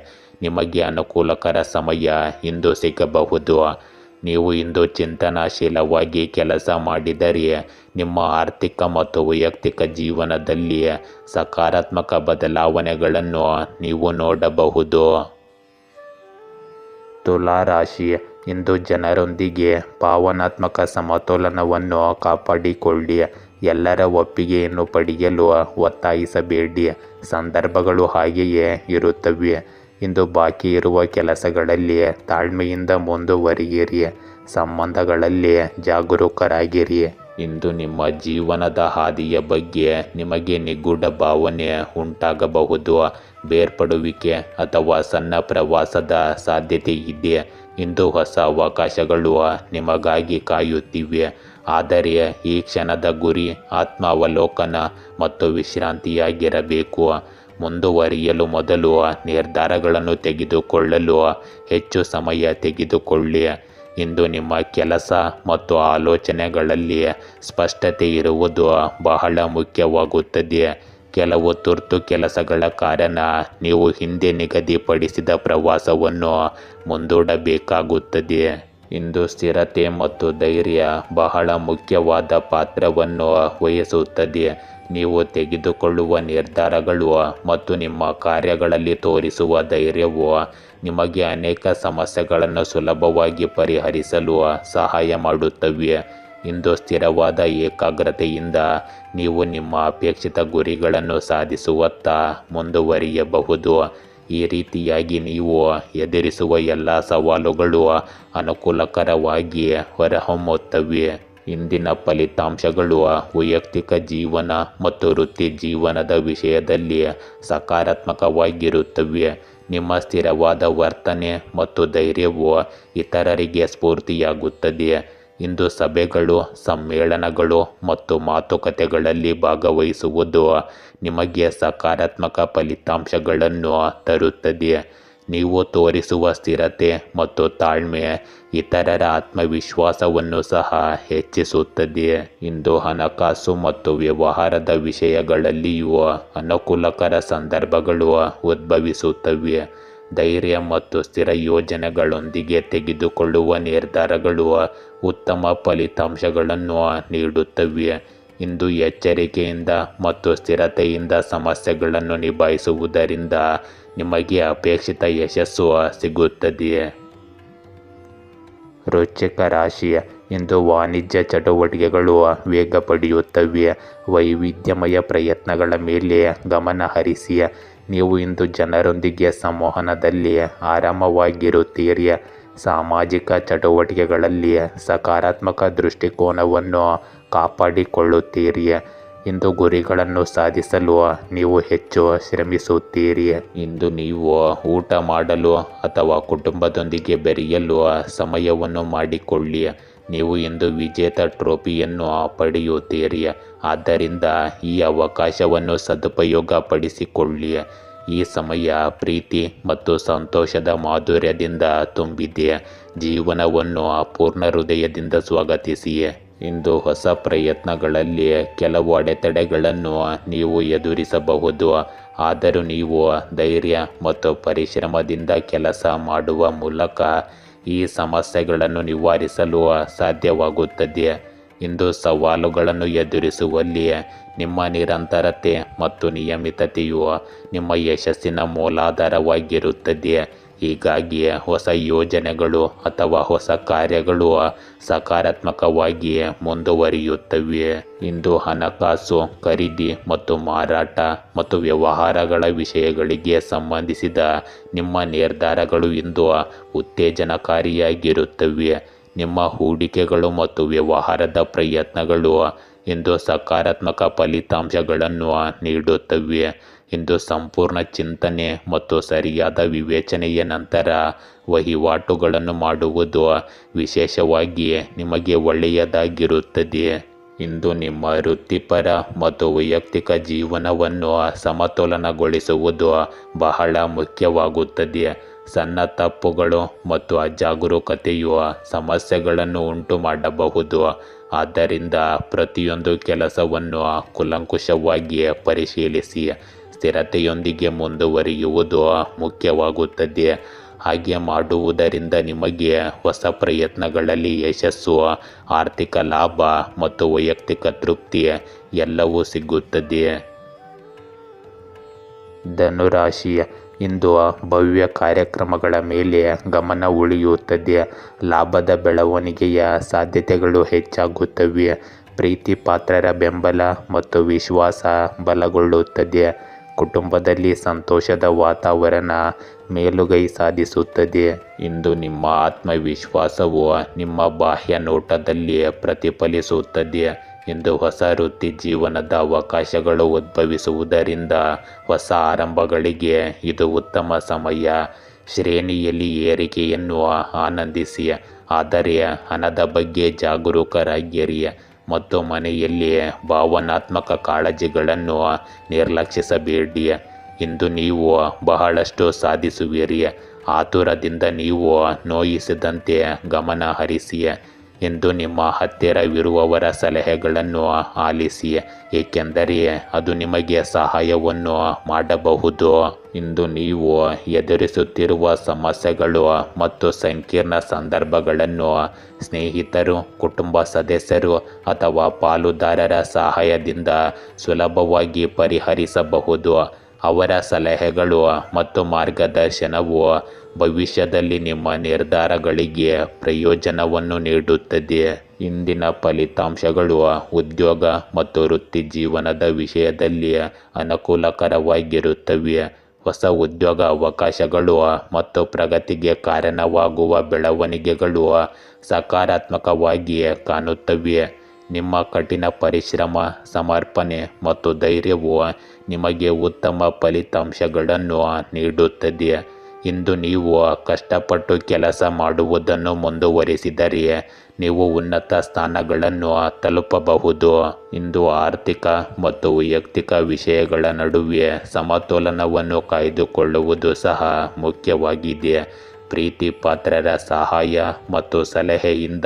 ನಿಮಗೆ ಅನುಕೂಲಕರ ಸಮಯ ಇಂದು ಸಿಗಬಹುದು. ನೀವು ಇಂದು ಚಿಂತನಾಶೀಲವಾಗಿ ಕೆಲಸ ಮಾಡಿದರೆ ನಿಮ್ಮ ಆರ್ಥಿಕ ಮತ್ತು ವೈಯಕ್ತಿಕ ಜೀವನದಲ್ಲಿ ಸಕಾರಾತ್ಮಕ ಬದಲಾವಣೆಗಳನ್ನು ನೀವು ನೋಡಬಹುದು. ತುಲಾ ರಾಶಿ, ಇಂದು ಜನರೊಂದಿಗೆ ಭಾವನಾತ್ಮಕ ಸಮತೋಲನವನ್ನು ಕಾಪಾಡಿಕೊಳ್ಳಿ. ಎಲ್ಲರ ಒಪ್ಪಿಗೆಯನ್ನು ಪಡೆಯಲು ಒತ್ತಾಯಿಸಬೇಡಿ, ಸಂದರ್ಭಗಳು ಹಾಗೆಯೇ ಇರುತ್ತವೆ. ಇಂದು ಬಾಕಿ ಇರುವ ಕೆಲಸಗಳಲ್ಲಿ ತಾಳ್ಮೆಯಿಂದ ಮುಂದುವರಿಯಿರಿ, ಸಂಬಂಧಗಳಲ್ಲಿ ಜಾಗರೂಕರಾಗಿರಿ. ಇಂದು ನಿಮ್ಮ ಜೀವನದ ಹಾದಿಯ ಬಗ್ಗೆ ನಿಮಗೆ ನಿಗೂಢ ಭಾವನೆ ಉಂಟಾಗಬಹುದು. ಬೇರ್ಪಡುವಿಕೆ ಅಥವಾ ಸಣ್ಣ ಪ್ರವಾಸದ ಸಾಧ್ಯತೆ ಇದೆ. ಇಂದು ಹೊಸ ಅವಕಾಶಗಳು ನಿಮಗಾಗಿ ಕಾಯುತ್ತಿವೆ. ಆದರೆ ಈ ಕ್ಷಣದ ಗುರಿ ಆತ್ಮಾವಲೋಕನ ಮತ್ತು ವಿಶ್ರಾಂತಿಯಾಗಿರಬೇಕು. ಮುಂದುವರಿಯಲು ಮೊದಲು ನಿರ್ಧಾರಗಳನ್ನು ತೆಗೆದುಕೊಳ್ಳಲು ಹೆಚ್ಚು ಸಮಯ ತೆಗೆದುಕೊಳ್ಳಿ. ಇಂದು ನಿಮ್ಮ ಕೆಲಸ ಮತ್ತು ಆಲೋಚನೆಗಳಲ್ಲಿ ಸ್ಪಷ್ಟತೆ ಇರುವುದು ಬಹಳ ಮುಖ್ಯವಾಗುತ್ತದೆ. ಕೆಲವು ತುರ್ತು ಕೆಲಸಗಳ ಕಾರಣ ನೀವು ಹಿಂದೆ ನಿಗದಿಪಡಿಸಿದ ಪ್ರವಾಸವನ್ನು ಮುಂದೂಡಬೇಕಾಗುತ್ತದೆ. ಇಂದು ಸ್ಥಿರತೆ ಮತ್ತು ಧೈರ್ಯ ಬಹಳ ಮುಖ್ಯವಾದ ಪಾತ್ರವನ್ನು ವಹಿಸುತ್ತದೆ. ನೀವು ತೆಗೆದುಕೊಳ್ಳುವ ನಿರ್ಧಾರಗಳು ಮತ್ತು ನಿಮ್ಮ ಕಾರ್ಯಗಳಲ್ಲಿ ತೋರಿಸುವ ಧೈರ್ಯವು ನಿಮಗೆ ಅನೇಕ ಸಮಸ್ಯೆಗಳನ್ನು ಸುಲಭವಾಗಿ ಪರಿಹರಿಸಲು ಸಹಾಯ ಮಾಡುತ್ತವೆ. ಇಂದು ಸ್ಥಿರವಾದ ಏಕಾಗ್ರತೆಯಿಂದ ನೀವು ನಿಮ್ಮ ಅಪೇಕ್ಷಿತ ಗುರಿಗಳನ್ನು ಸಾಧಿಸುವತ್ತ ಮುಂದುವರಿಯಬಹುದು. ಈ ರೀತಿಯಾಗಿ ನೀವು ಎದುರಿಸುವ ಎಲ್ಲ ಸವಾಲುಗಳು ಅನುಕೂಲಕರವಾಗಿ ಹೊರಹೊಮ್ಮುತ್ತವೆ. ಇಂದಿನ ಫಲಿತಾಂಶಗಳು ವೈಯಕ್ತಿಕ ಜೀವನ ಮತ್ತು ವೃತ್ತಿ ಜೀವನದ ವಿಷಯದಲ್ಲಿ ಸಕಾರಾತ್ಮಕವಾಗಿರುತ್ತವೆ. ನಿಮ್ಮ ಸ್ಥಿರವಾದ ವರ್ತನೆ ಮತ್ತು ಧೈರ್ಯವು ಇತರರಿಗೆ ಸ್ಫೂರ್ತಿಯಾಗುತ್ತದೆ. ಇಂದು ಸಭೆಗಳು, ಸಮ್ಮೇಳನಗಳು ಮತ್ತು ಮಾತುಕತೆಗಳಲ್ಲಿ ಭಾಗವಹಿಸುವುದು ನಿಮಗೆ ಸಕಾರಾತ್ಮಕ ಫಲಿತಾಂಶಗಳನ್ನು ತರುತ್ತದೆ. ನೀವು ತೋರಿಸುವ ಸ್ಥಿರತೆ ಮತ್ತು ತಾಳ್ಮೆ ಇತರರ ಆತ್ಮವಿಶ್ವಾಸವನ್ನು ಸಹ ಹೆಚ್ಚಿಸುತ್ತದೆ. ಇಂದು ಹಣಕಾಸು ಮತ್ತು ವ್ಯವಹಾರದ ವಿಷಯಗಳಲ್ಲಿಯೂ ಅನುಕೂಲಕರ ಸಂದರ್ಭಗಳು ಉದ್ಭವಿಸುತ್ತವೆ. ಧೈರ್ಯ ಮತ್ತು ಸ್ಥಿರ ಯೋಜನೆಗಳೊಂದಿಗೆ ತೆಗೆದುಕೊಳ್ಳುವ ನಿರ್ಧಾರಗಳು ಉತ್ತಮ ಫಲಿತಾಂಶಗಳನ್ನು ನೀಡುತ್ತವೆ. ಇಂದು ಎಚ್ಚರಿಕೆಯಿಂದ ಮತ್ತು ಸ್ಥಿರತೆಯಿಂದ ಸಮಸ್ಯೆಗಳನ್ನು ನಿಭಾಯಿಸುವುದರಿಂದ ನಿಮಗೆ ಅಪೇಕ್ಷಿತ ಯಶಸ್ಸು ಸಿಗುತ್ತದೆ. ವೃಶ್ಚಿಕ ರಾಶಿ, ಇಂದು ವಾಣಿಜ್ಯ ಚಟುವಟಿಕೆಗಳು ವೇಗ ಪಡೆಯುತ್ತವೆ. ವೈವಿಧ್ಯಮಯ ಪ್ರಯತ್ನಗಳ ಮೇಲೆ ಗಮನ ಹರಿಸಿ. ನೀವು ಇಂದು ಜನರೊಂದಿಗೆ ಸಂವಹನದಲ್ಲಿ ಆರಾಮವಾಗಿರುತ್ತೀರಿ. ಸಾಮಾಜಿಕ ಚಟುವಟಿಕೆಗಳಲ್ಲಿ ಸಕಾರಾತ್ಮಕ ದೃಷ್ಟಿಕೋನವನ್ನು ಕಾಪಾಡಿಕೊಳ್ಳುತ್ತೀರಿ. ಇಂದು ಗುರಿಗಳನ್ನು ಸಾಧಿಸಲು ನೀವು ಹೆಚ್ಚು ಶ್ರಮಿಸುತ್ತೀರಿ. ಇಂದು ನೀವು ಊಟ ಮಾಡಲು ಅಥವಾ ಕುಟುಂಬದೊಂದಿಗೆ ಬೆರೆಯಲು ಸಮಯವನ್ನು ಮಾಡಿಕೊಳ್ಳಿ. ನೀವು ಇಂದು ವಿಜೇತ ಟ್ರೋಫಿಯನ್ನು ಪಡೆಯುತ್ತೀರಿ. ಆದ್ದರಿಂದ ಈ ಅವಕಾಶವನ್ನು ಸದುಪಯೋಗಪಡಿಸಿಕೊಳ್ಳಿ. ಈ ಸಮಯ ಪ್ರೀತಿ ಮತ್ತು ಸಂತೋಷದ ಮಾಧುರ್ಯದಿಂದ ತುಂಬಿದೆ. ಜೀವನವನ್ನು ಪೂರ್ಣ ಹೃದಯದಿಂದ ಸ್ವಾಗತಿಸಿ. ಇಂದು ಹೊಸ ಪ್ರಯತ್ನಗಳಲ್ಲಿ ಕೆಲವು ಅಡೆತಡೆಗಳನ್ನು ನೀವು ಎದುರಿಸಬಹುದು. ಆದರೂ ನೀವು ಧೈರ್ಯ ಮತ್ತು ಪರಿಶ್ರಮದಿಂದ ಕೆಲಸ ಮಾಡುವ ಮೂಲಕ ಈ ಸಮಸ್ಯೆಗಳನ್ನು ನಿವಾರಿಸಲು ಸಾಧ್ಯವಾಗುತ್ತದೆ. ಇಂದು ಸವಾಲುಗಳನ್ನು ಎದುರಿಸುವಲ್ಲಿ ನಿಮ್ಮ ನಿರಂತರತೆ ಮತ್ತು ನಿಯಮಿತತೆಯು ನಿಮ್ಮ ಯಶಸ್ಸಿನ ಮೂಲಾಧಾರವಾಗಿರುತ್ತದೆ. ಹೀಗಾಗಿ ಹೊಸ ಯೋಜನೆಗಳು ಅಥವಾ ಹೊಸ ಕಾರ್ಯಗಳು ಸಕಾರಾತ್ಮಕವಾಗಿ ಮುಂದುವರಿಯುತ್ತವೆ. ಇಂದು ಹಣಕಾಸು, ಖರೀದಿ ಮತ್ತು ಮಾರಾಟ ಮತ್ತು ವ್ಯವಹಾರಗಳ ವಿಷಯಗಳಿಗೆ ಸಂಬಂಧಿಸಿದ ನಿಮ್ಮ ನಿರ್ಧಾರಗಳು ಇಂದು ಉತ್ತೇಜನಕಾರಿಯಾಗಿರುತ್ತವೆ. ನಿಮ್ಮ ಹೂಡಿಕೆಗಳು ಮತ್ತು ವ್ಯವಹಾರದ ಪ್ರಯತ್ನಗಳು ಇಂದು ಸಕಾರಾತ್ಮಕ ಫಲಿತಾಂಶಗಳನ್ನು ನೀಡುತ್ತವೆ. ಇಂದು ಸಂಪೂರ್ಣ ಚಿಂತನೆ ಮತ್ತು ಸರಿಯಾದ ವಿವೇಚನೆಯ ನಂತರ ವಹಿವಾಟುಗಳನ್ನು ಮಾಡುವುದು ವಿಶೇಷವಾಗಿ ನಿಮಗೆ ಒಳ್ಳೆಯದಾಗಿರುತ್ತದೆ. ಇಂದು ನಿಮ್ಮ ವೃತ್ತಿಪರ ಮತ್ತು ವೈಯಕ್ತಿಕ ಜೀವನವನ್ನು ಸಮತೋಲನಗೊಳಿಸುವುದು ಬಹಳ ಮುಖ್ಯವಾಗುತ್ತದೆ. ಸಣ್ಣ ತಪ್ಪುಗಳು ಮತ್ತು ಅಜಾಗರೂಕತೆಯು ಸಮಸ್ಯೆಗಳನ್ನು ಉಂಟು ಮಾಡಬಹುದು. ಆದ್ದರಿಂದ ಪ್ರತಿಯೊಂದು ಕೆಲಸವನ್ನು ಕೂಲಂಕುಷವಾಗಿ ಪರಿಶೀಲಿಸಿ ಸ್ಥಿರತೆಯೊಂದಿಗೆ ಮುಂದುವರಿಯುವುದು ಮುಖ್ಯವಾಗುತ್ತದೆ. ಹಾಗೆ ಮಾಡುವುದರಿಂದ ನಿಮಗೆ ಹೊಸ ಪ್ರಯತ್ನಗಳಲ್ಲಿ ಯಶಸ್ಸು, ಆರ್ಥಿಕ ಲಾಭ ಮತ್ತು ವೈಯಕ್ತಿಕ ತೃಪ್ತಿ ಎಲ್ಲವೂ ಸಿಗುತ್ತದೆ. ಧನುರಾಶಿ ಇಂದು ಭವ್ಯ ಕಾರ್ಯಕ್ರಮಗಳ ಮೇಲೆ ಗಮನ ಉಳಿಯುತ್ತದೆ. ಲಾಭದ ಬೆಳವಣಿಗೆಯ ಸಾಧ್ಯತೆಗಳು ಹೆಚ್ಚಾಗುತ್ತವೆ. ಪ್ರೀತಿ ಪಾತ್ರರ ಬೆಂಬಲ ಮತ್ತು ವಿಶ್ವಾಸ ಬಲಗೊಳ್ಳುತ್ತದೆ. ಕುಟುಂಬದಲ್ಲಿ ಸಂತೋಷದ ವಾತಾವರಣ ಮೇಲುಗೈ ಸಾಧಿಸುತ್ತದೆ. ಇಂದು ನಿಮ್ಮ ಆತ್ಮವಿಶ್ವಾಸವು ನಿಮ್ಮ ಬಾಹ್ಯ ನೋಟದಲ್ಲಿ ಪ್ರತಿಫಲಿಸುತ್ತದೆ. ಇಂದು ಹೊಸ ವೃತ್ತಿ ಜೀವನದ ಅವಕಾಶಗಳು ಉದ್ಭವಿಸುವುದರಿಂದ ಹೊಸ ಆರಂಭಗಳಿಗೆ ಇದು ಉತ್ತಮ ಸಮಯ. ಶ್ರೇಣಿಯಲ್ಲಿ ಏರಿಕೆಯನ್ನು ಆನಂದಿಸಿ, ಆದರೆ ಹಣದ ಬಗ್ಗೆ ಜಾಗರೂಕರಾಗಿರಿ ಮತ್ತು ಮನೆಯಲ್ಲಿ ಭಾವನಾತ್ಮಕ ಕಾಳಜಿಗಳನ್ನು ನಿರ್ಲಕ್ಷಿಸಬೇಡಿ. ಇಂದು ನೀವು ಬಹಳಷ್ಟು ಸಾಧಿಸುವಿರಿ. ಆತುರದಿಂದ ನೀವು ನೋಯಿಸದಂತೆ ಗಮನ ಹರಿಸಿ. ಇಂದು ನಿಮ್ಮ ಹತ್ತಿರವಿರುವವರ ಸಲಹೆಗಳನ್ನು ಆಲಿಸಿ, ಏಕೆಂದರೆ ಅದು ನಿಮಗೆ ಸಹಾಯವನ್ನು ಮಾಡಬಹುದು. ಇಂದು ನೀವು ಎದುರಿಸುತ್ತಿರುವ ಸಮಸ್ಯೆಗಳು ಮತ್ತು ಸಂಕೀರ್ಣ ಸಂದರ್ಭಗಳನ್ನು ಸ್ನೇಹಿತರು, ಕುಟುಂಬ ಸದಸ್ಯರು ಅಥವಾ ಪಾಲುದಾರರ ಸಹಾಯದಿಂದ ಸುಲಭವಾಗಿ ಪರಿಹರಿಸಬಹುದು. ಅವರ ಸಲಹೆಗಳು ಮತ್ತು ಮಾರ್ಗದರ್ಶನವು ಭವಿಷ್ಯದಲ್ಲಿ ನಿಮ್ಮ ನಿರ್ಧಾರಗಳಿಗೆ ಪ್ರಯೋಜನವನ್ನು ನೀಡುತ್ತದೆ. ಇಂದಿನ ಫಲಿತಾಂಶಗಳು ಉದ್ಯೋಗ ಮತ್ತು ವೃತ್ತಿ ಜೀವನದ ವಿಷಯದಲ್ಲಿ ಅನುಕೂಲಕರವಾಗಿರುತ್ತವೆ. ಹೊಸ ಉದ್ಯೋಗ ಅವಕಾಶಗಳು ಮತ್ತು ಪ್ರಗತಿಗೆ ಕಾರಣವಾಗುವ ಬೆಳವಣಿಗೆಗಳು ಸಕಾರಾತ್ಮಕವಾಗಿ ಕಾಣುತ್ತವೆ. ನಿಮ್ಮ ಕಠಿಣ ಪರಿಶ್ರಮ, ಸಮರ್ಪಣೆ ಮತ್ತು ಧೈರ್ಯವು ನಿಮಗೆ ಉತ್ತಮ ಫಲಿತಾಂಶಗಳನ್ನು ನೀಡುತ್ತದೆ. ಇಂದು ನೀವು ಕಷ್ಟಪಟ್ಟು ಕೆಲಸ ಮಾಡುವುದನ್ನು ಮುಂದುವರಿಸಿದರೆ ನೀವು ಉನ್ನತ ಸ್ಥಾನಗಳನ್ನು ತಲುಪಬಹುದು. ಇಂದು ಆರ್ಥಿಕ ಮತ್ತು ವೈಯಕ್ತಿಕ ವಿಷಯಗಳ ನಡುವೆ ಸಮತೋಲನವನ್ನು ಕಾಯ್ದುಕೊಳ್ಳುವುದು ಸಹ ಮುಖ್ಯವಾಗಿದೆ. ಪ್ರೀತಿ ಪಾತ್ರರ ಸಹಾಯ ಮತ್ತು ಸಲಹೆಯಿಂದ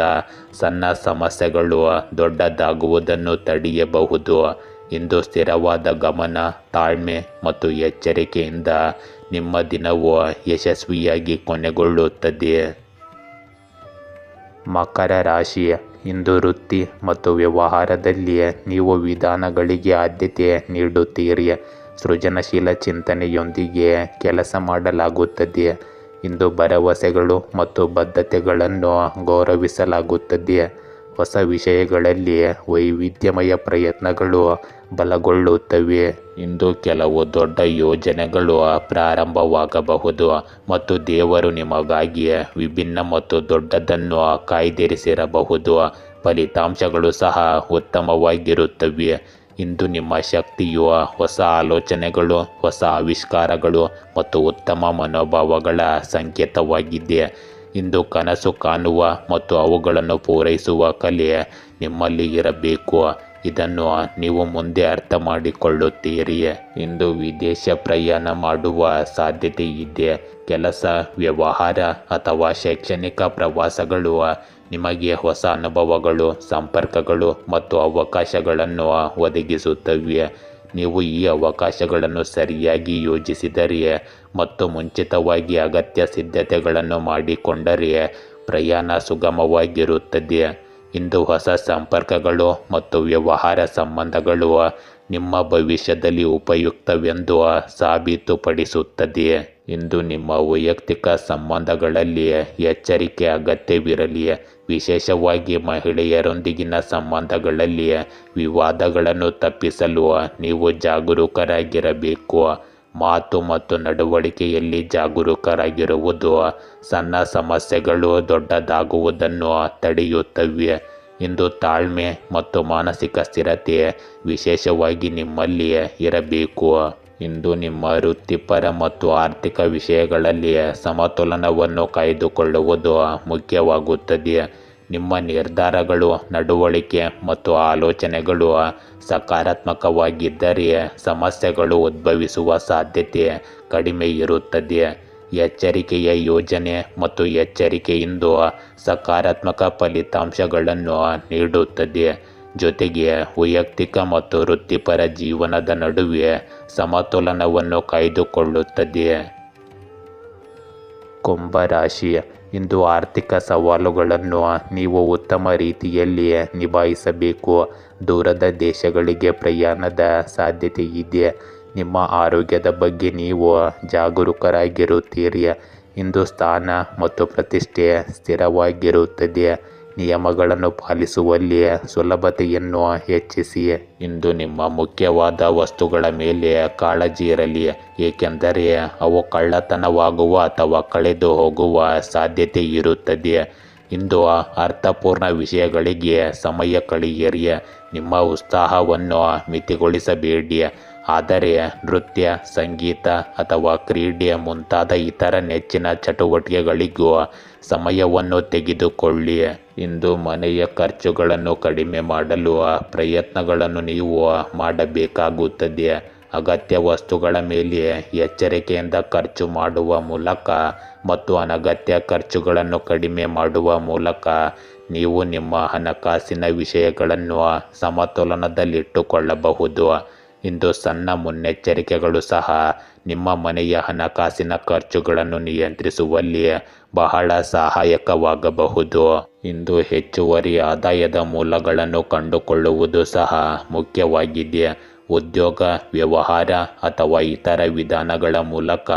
ಸಣ್ಣ ಸಮಸ್ಯೆಗಳು ದೊಡ್ಡದಾಗುವುದನ್ನು ತಡೆಯಬಹುದು. ಇಂದು ಸ್ಥಿರವಾದ ಗಮನ, ತಾಳ್ಮೆ ಮತ್ತು ಎಚ್ಚರಿಕೆಯಿಂದ ನಿಮ್ಮ ದಿನವು ಯಶಸ್ವಿಯಾಗಿ ಕೊನೆಗೊಳ್ಳುತ್ತದೆ. ಮಕರ ರಾಶಿ ಇಂದು ವೃತ್ತಿ ಮತ್ತು ವ್ಯವಹಾರದಲ್ಲಿ ನೀವು ವಿಧಾನಗಳಿಗೆ ಆದ್ಯತೆ ನೀಡುತ್ತೀರಿ. ಸೃಜನಶೀಲ ಚಿಂತನೆಯೊಂದಿಗೆ ಕೆಲಸ ಮಾಡಲಾಗುತ್ತದೆ. ಇಂದು ಭರವಸೆಗಳು ಮತ್ತು ಬದ್ಧತೆಗಳನ್ನು ಗೌರವಿಸಲಾಗುತ್ತದೆ. ಹೊಸ ವಿಷಯಗಳಲ್ಲಿ ವೈವಿಧ್ಯಮಯ ಪ್ರಯತ್ನಗಳು ಬಲಗೊಳ್ಳುತ್ತವೆ. ಇಂದು ಕೆಲವು ದೊಡ್ಡ ಯೋಜನೆಗಳು ಪ್ರಾರಂಭವಾಗಬಹುದು ಮತ್ತು ದೇವರು ನಿಮಗಾಗಿ ವಿಭಿನ್ನ ಮತ್ತು ದೊಡ್ಡದನ್ನು ಕಾಯ್ದಿರಿಸಿರಬಹುದು. ಫಲಿತಾಂಶಗಳು ಸಹ ಉತ್ತಮವಾಗಿರುತ್ತವೆ. ಇಂದು ನಿಮ್ಮ ಶಕ್ತಿಯು ಹೊಸ ಆಲೋಚನೆಗಳು, ಹೊಸ ಆವಿಷ್ಕಾರಗಳು ಮತ್ತು ಉತ್ತಮ ಮನೋಭಾವಗಳ ಸಂಕೇತವಾಗಿದೆ. ಇಂದು ಕನಸು ಕಾಣುವ ಮತ್ತು ಅವುಗಳನ್ನು ಪೂರೈಸುವ ಕಲೆ ನಿಮ್ಮಲ್ಲಿ ಇರಬೇಕು. ಇದನ್ನು ನೀವು ಮುಂದೆ ಅರ್ಥ ಮಾಡಿಕೊಳ್ಳುತ್ತೀರಿ. ಇಂದು ವಿದೇಶ ಪ್ರಯಾಣ ಮಾಡುವ ಸಾಧ್ಯತೆ ಇದೆ. ಕೆಲಸ, ವ್ಯವಹಾರ ಅಥವಾ ಶೈಕ್ಷಣಿಕ ಪ್ರವಾಸಗಳು ನಿಮಗೆ ಹೊಸ ಅನುಭವಗಳು, ಸಂಪರ್ಕಗಳು ಮತ್ತು ಅವಕಾಶಗಳನ್ನು ಒದಗಿಸುತ್ತವೆ. ನೀವು ಈ ಅವಕಾಶಗಳನ್ನು ಸರಿಯಾಗಿ ಯೋಜಿಸಿದರೆ ಮತ್ತು ಮುಂಚಿತವಾಗಿ ಅಗತ್ಯ ಸಿದ್ಧತೆಗಳನ್ನು ಮಾಡಿಕೊಂಡರೆ ಪ್ರಯಾಣ ಸುಗಮವಾಗಿರುತ್ತದೆ. ಇಂದು ಹೊಸ ಸಂಪರ್ಕಗಳು ಮತ್ತು ವ್ಯವಹಾರ ಸಂಬಂಧಗಳು ನಿಮ್ಮ ಭವಿಷ್ಯದಲ್ಲಿ ಉಪಯುಕ್ತವೆಂದು ಸಾಬೀತುಪಡಿಸುತ್ತದೆ. ಇಂದು ನಿಮ್ಮ ವೈಯಕ್ತಿಕ ಸಂಬಂಧಗಳಲ್ಲಿ ಎಚ್ಚರಿಕೆ ಅಗತ್ಯವಿರಲಿ. ವಿಶೇಷವಾಗಿ ಮಹಿಳೆಯರೊಂದಿಗಿನ ಸಂಬಂಧಗಳಲ್ಲಿ ವಿವಾದಗಳನ್ನು ತಪ್ಪಿಸಲು ನೀವು ಜಾಗರೂಕರಾಗಿರಬೇಕು. ಮಾತು ಮತ್ತು ನಡವಳಿಕೆಯಲ್ಲಿ ಜಾಗರೂಕರಾಗಿರುವುದು ಸಣ್ಣ ಸಮಸ್ಯೆಗಳು ದೊಡ್ಡದಾಗುವುದನ್ನು ತಡೆಯುತ್ತವೆ. ಇಂದು ತಾಳ್ಮೆ ಮತ್ತು ಮಾನಸಿಕ ಸ್ಥಿರತೆ ವಿಶೇಷವಾಗಿ ನಿಮ್ಮಲ್ಲಿ ಇರಬೇಕು. ಇಂದು ನಿಮ್ಮ ವೃತ್ತಿಪರ ಮತ್ತು ಆರ್ಥಿಕ ವಿಷಯಗಳಲ್ಲಿ ಸಮತೋಲನವನ್ನು ಕಾಯ್ದುಕೊಳ್ಳುವುದು ಮುಖ್ಯವಾಗುತ್ತದೆ. ನಿಮ್ಮ ನಿರ್ಧಾರಗಳು, ನಡವಳಿಕೆ ಮತ್ತು ಆಲೋಚನೆಗಳು ಸಕಾರಾತ್ಮಕವಾಗಿದ್ದರೆ ಸಮಸ್ಯೆಗಳು ಉದ್ಭವಿಸುವ ಸಾಧ್ಯತೆ ಕಡಿಮೆ ಇರುತ್ತದೆ. ಎಚ್ಚರಿಕೆಯ ಯೋಜನೆ ಮತ್ತು ಎಚ್ಚರಿಕೆಯಿಂದ ಸಕಾರಾತ್ಮಕ ಫಲಿತಾಂಶಗಳನ್ನು ನೀಡುತ್ತದೆ. ಜೊತೆಗೆ ವೈಯಕ್ತಿಕ ಮತ್ತು ವೃತ್ತಿಪರ ಜೀವನದ ನಡುವೆ ಸಮತೋಲನವನ್ನು ಕಾಯ್ದುಕೊಳ್ಳುತ್ತದೆ. ಕುಂಭ ರಾಶಿ, ಇಂದು ಆರ್ಥಿಕ ಸವಾಲುಗಳನ್ನು ನೀವು ಉತ್ತಮ ರೀತಿಯಲ್ಲಿ ನಿಭಾಯಿಸಬೇಕು. ದೂರದ ದೇಶಗಳಿಗೆ ಪ್ರಯಾಣದ ಸಾಧ್ಯತೆ ಇದೆ. ನಿಮ್ಮ ಆರೋಗ್ಯದ ಬಗ್ಗೆ ನೀವು ಜಾಗರೂಕರಾಗಿರುತ್ತೀರಿ. ಇಂದು ಸ್ಥಾನ ಮತ್ತು ಪ್ರತಿಷ್ಠೆ ಸ್ಥಿರವಾಗಿರುತ್ತದೆ. ನಿಯಮಗಳನ್ನು ಪಾಲಿಸುವಲ್ಲಿ ಸುಲಭತೆಯನ್ನು ಹೆಚ್ಚಿಸಿ. ಇಂದು ನಿಮ್ಮ ಮುಖ್ಯವಾದ ವಸ್ತುಗಳ ಮೇಲೆ ಕಾಳಜಿ ಇರಲಿ, ಏಕೆಂದರೆ ಅವು ಕಳ್ಳತನವಾಗುವ ಅಥವಾ ಕಳೆದು ಹೋಗುವ ಸಾಧ್ಯತೆ ಇರುತ್ತದೆ. ಇಂದು ಅರ್ಥಪೂರ್ಣ ವಿಷಯಗಳಿಗೆ ಸಮಯ ಕಳೆಯಿರಿ. ನಿಮ್ಮ ಉತ್ಸಾಹವನ್ನು ಮಿತಿಗೊಳಿಸಬೇಡಿ, ಆದರೆ ನೃತ್ಯ, ಸಂಗೀತ ಅಥವಾ ಕ್ರೀಡೆ ಮುಂತಾದ ಇತರ ನೆಚ್ಚಿನ ಚಟುವಟಿಕೆಗಳಿಗೂ ಸಮಯವನ್ನು ತೆಗೆದುಕೊಳ್ಳಿ. ಇಂದು ಮನೆಯ ಖರ್ಚುಗಳನ್ನು ಕಡಿಮೆ ಮಾಡಲು ಪ್ರಯತ್ನಗಳನ್ನು ನೀವು ಮಾಡಬೇಕಾಗುತ್ತದೆ. ಅಗತ್ಯ ವಸ್ತುಗಳ ಮೇಲೆ ಎಚ್ಚರಿಕೆಯಿಂದ ಖರ್ಚು ಮಾಡುವ ಮೂಲಕ ಮತ್ತು ಅನಗತ್ಯ ಖರ್ಚುಗಳನ್ನು ಕಡಿಮೆ ಮಾಡುವ ಮೂಲಕ ನೀವು ನಿಮ್ಮ ಹಣಕಾಸಿನ ವಿಷಯಗಳನ್ನು ಸಮತೋಲನದಲ್ಲಿಟ್ಟುಕೊಳ್ಳಬಹುದು. ಇಂದು ಸಣ್ಣ ಮುನ್ನೆಚ್ಚರಿಕೆಗಳು ಸಹ ನಿಮ್ಮ ಮನೆಯ ಹಣಕಾಸಿನ ಖರ್ಚುಗಳನ್ನು ನಿಯಂತ್ರಿಸುವಲ್ಲಿ ಬಹಳ ಸಹಾಯಕವಾಗಬಹುದು. ಇಂದು ಹೆಚ್ಚುವರಿ ಆದಾಯದ ಮೂಲಗಳನ್ನು ಕಂಡುಕೊಳ್ಳುವುದು ಸಹ ಮುಖ್ಯವಾಗಿದೆ. ಉದ್ಯೋಗ, ವ್ಯವಹಾರ ಅಥವಾ ಇತರ ವಿಧಾನಗಳ ಮೂಲಕ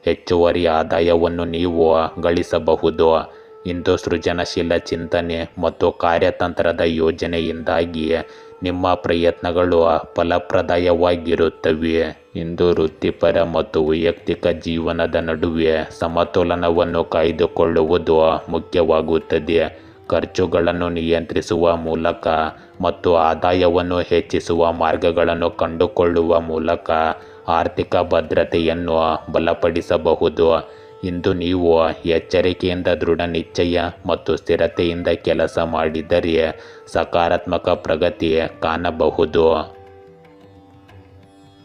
ಹೆಚ್ಚುವರಿ ಆದಾಯವನ್ನು ನೀವು ಗಳಿಸಬಹುದು. ಇಂದು ಸೃಜನಶೀಲ ಚಿಂತನೆ ಮತ್ತು ಕಾರ್ಯತಂತ್ರದ ಯೋಜನೆಯಿಂದಾಗಿ ನಿಮ್ಮ ಪ್ರಯತ್ನಗಳು ಫಲಪ್ರದವಾಗಿರುತ್ತವೆ. ಇಂದು ವೃತ್ತಿಪರ ಮತ್ತು ವೈಯಕ್ತಿಕ ಜೀವನದ ನಡುವೆ ಸಮತೋಲನವನ್ನು ಕಾಯ್ದುಕೊಳ್ಳುವುದು ಮುಖ್ಯವಾಗುತ್ತದೆ. ಖರ್ಚುಗಳನ್ನು ನಿಯಂತ್ರಿಸುವ ಮೂಲಕ ಮತ್ತು ಆದಾಯವನ್ನು ಹೆಚ್ಚಿಸುವ ಮಾರ್ಗಗಳನ್ನು ಕಂಡುಕೊಳ್ಳುವ ಮೂಲಕ ಆರ್ಥಿಕ ಭದ್ರತೆಯನ್ನು ಬಲಪಡಿಸಬಹುದು. ಇಂದು ನೀವು ಎಚ್ಚರಿಕೆಯಿಂದ, ದೃಢ ನಿಶ್ಚಯ ಮತ್ತು ಸ್ಥಿರತೆಯಿಂದ ಕೆಲಸ ಮಾಡಿದರೆ ಸಕಾರಾತ್ಮಕ ಪ್ರಗತಿ ಕಾಣಬಹುದು.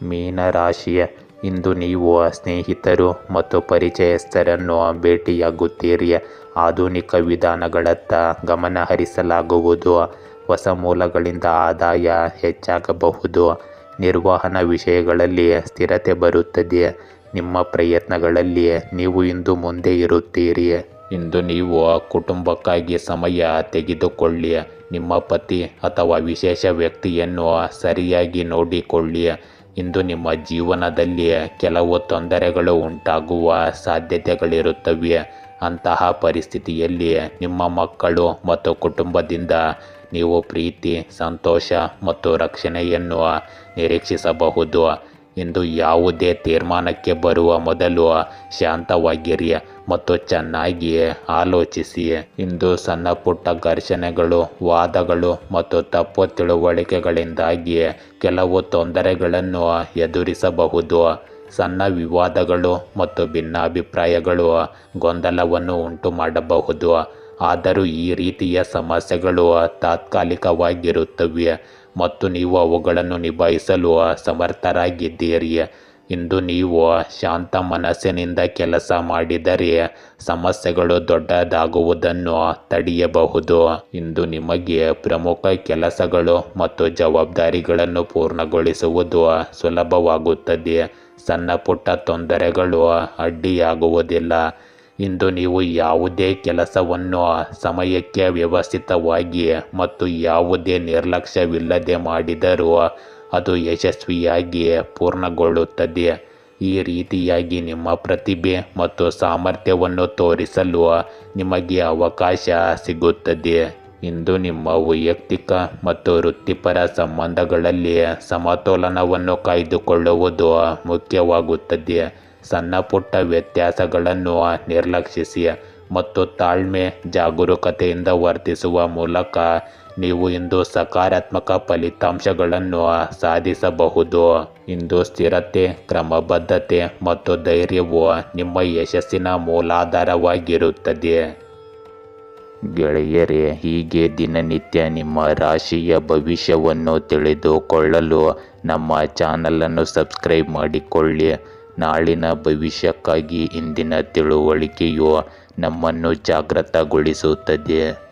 ಮೀನರಾಶಿ, ಇಂದು ನೀವು ಸ್ನೇಹಿತರು ಮತ್ತು ಪರಿಚಯಸ್ಥರನ್ನು ಭೇಟಿಯಾಗುತ್ತೀರಿ. ಆಧುನಿಕ ವಿಧಾನಗಳತ್ತ ಗಮನ ಹರಿಸಲಾಗುವುದು. ಹೊಸ ಮೂಲಗಳಿಂದ ಆದಾಯ ಹೆಚ್ಚಾಗಬಹುದು. ನಿರ್ವಹಣಾ ವಿಷಯಗಳಲ್ಲಿ ಸ್ಥಿರತೆ ಬರುತ್ತದೆ. ನಿಮ್ಮ ಪ್ರಯತ್ನಗಳಲ್ಲಿ ನೀವು ಇಂದು ಮುಂದೆ ಇರುತ್ತೀರಿ. ಇಂದು ನೀವು ಕುಟುಂಬಕ್ಕಾಗಿ ಸಮಯ ತೆಗೆದುಕೊಳ್ಳಿ. ನಿಮ್ಮ ಪತಿ ಅಥವಾ ವಿಶೇಷ ವ್ಯಕ್ತಿಯನ್ನು ಸರಿಯಾಗಿ ನೋಡಿಕೊಳ್ಳಿ. ಇಂದು ನಿಮ್ಮ ಜೀವನದಲ್ಲಿ ಕೆಲವು ತೊಂದರೆಗಳು ಉಂಟಾಗುವ ಸಾಧ್ಯತೆಗಳಿರುತ್ತವೆ. ಅಂತಹ ಪರಿಸ್ಥಿತಿಯಲ್ಲಿ ನಿಮ್ಮ ಮಕ್ಕಳು ಮತ್ತು ಕುಟುಂಬದಿಂದ ನೀವು ಪ್ರೀತಿ, ಸಂತೋಷ ಮತ್ತು ರಕ್ಷಣೆಯನ್ನು ನಿರೀಕ್ಷಿಸಬಹುದು. ಇಂದು ಯಾವುದೇ ತೀರ್ಮಾನಕ್ಕೆ ಬರುವ ಮೊದಲು ಶಾಂತವಾಗಿರಿ ಮತ್ತು ಚೆನ್ನಾಗಿ ಆಲೋಚಿಸಿ. ಇಂದು ಸಣ್ಣ ಪುಟ್ಟ ಘರ್ಷಣೆಗಳು, ವಾದಗಳು ಮತ್ತು ತಪ್ಪು ತಿಳುವಳಿಕೆಗಳಿಂದಾಗಿ ಕೆಲವು ತೊಂದರೆಗಳನ್ನು ಎದುರಿಸಬಹುದು. ಸಣ್ಣ ವಿವಾದಗಳು ಮತ್ತು ಭಿನ್ನಾಭಿಪ್ರಾಯಗಳು ಗೊಂದಲವನ್ನು ಉಂಟು ಮಾಡಬಹುದು. ಆದರೂ ಈ ರೀತಿಯ ಸಮಸ್ಯೆಗಳು ತಾತ್ಕಾಲಿಕವಾಗಿರುತ್ತವೆ ಮತ್ತು ನೀವು ಅವುಗಳನ್ನು ನಿಭಾಯಿಸಲು ಸಮರ್ಥರಾಗಿದ್ದೀರಿ. ಇಂದು ನೀವು ಶಾಂತ ಮನಸ್ಸಿನಿಂದ ಕೆಲಸ ಮಾಡಿದರೆ ಸಮಸ್ಯೆಗಳು ದೊಡ್ಡದಾಗುವುದನ್ನು ತಡೆಯಬಹುದು. ಇಂದು ನಿಮಗೆ ಪ್ರಮುಖ ಕೆಲಸಗಳು ಮತ್ತು ಜವಾಬ್ದಾರಿಗಳನ್ನು ಪೂರ್ಣಗೊಳಿಸುವುದು ಸುಲಭವಾಗುತ್ತದೆ. ಸಣ್ಣ ಪುಟ್ಟ ತೊಂದರೆಗಳು ಅಡ್ಡಿಯಾಗುವುದಿಲ್ಲ. ಇಂದು ನೀವು ಯಾವುದೇ ಕೆಲಸವನ್ನು ಸಮಯಕ್ಕೆ ವ್ಯವಸ್ಥಿತವಾಗಿ ಮತ್ತು ಯಾವುದೇ ನಿರ್ಲಕ್ಷ್ಯವಿಲ್ಲದೆ ಮಾಡಿದರೂ ಅದು ಯಶಸ್ವಿಯಾಗಿ ಪೂರ್ಣಗೊಳ್ಳುತ್ತದೆ. ಈ ರೀತಿಯಾಗಿ ನಿಮ್ಮ ಪ್ರತಿಭೆ ಮತ್ತು ಸಾಮರ್ಥ್ಯವನ್ನು ತೋರಿಸಲು ನಿಮಗೆ ಅವಕಾಶ ಸಿಗುತ್ತದೆ. ಇಂದು ನಿಮ್ಮ ವೈಯಕ್ತಿಕ ಮತ್ತು ವೃತ್ತಿಪರ ಸಂಬಂಧಗಳಲ್ಲಿ ಸಮತೋಲನವನ್ನು ಕಾಯ್ದುಕೊಳ್ಳುವುದು ಮುಖ್ಯವಾಗುತ್ತದೆ. ಸಣ್ಣ ಪುಟ್ಟ ವ್ಯತ್ಯಾಸಗಳನ್ನು ನಿರ್ಲಕ್ಷಿಸಿ ಮತ್ತು ತಾಳ್ಮೆ ಜಾಗರೂಕತೆಯಿಂದ ವರ್ತಿಸುವ ಮೂಲಕ ನೀವು ಇಂದು ಸಕಾರಾತ್ಮಕ ಫಲಿತಾಂಶಗಳನ್ನು ಸಾಧಿಸಬಹುದು. ಇಂದು ಸ್ಥಿರತೆ, ಕ್ರಮಬದ್ಧತೆ ಮತ್ತು ಧೈರ್ಯವು ನಿಮ್ಮ ಯಶಸ್ಸಿನ ಮೂಲಾಧಾರವಾಗಿರುತ್ತದೆ. ಗೆಳೆಯರೇ, ಹೀಗೆ ದಿನನಿತ್ಯ ನಿಮ್ಮ ರಾಶಿಯ ಭವಿಷ್ಯವನ್ನು ತಿಳಿದುಕೊಳ್ಳಲು ನಮ್ಮ ಚಾನಲನ್ನು ಸಬ್ಸ್ಕ್ರೈಬ್ ಮಾಡಿಕೊಳ್ಳಿ. ನಾಳಿನ ಭವಿಷ್ಯಕ್ಕಾಗಿ ಇಂದಿನ ತಿಳುವಳಿಕೆಯು ನಮ್ಮನ್ನು ಜಾಗೃತಗೊಳಿಸುತ್ತದೆ.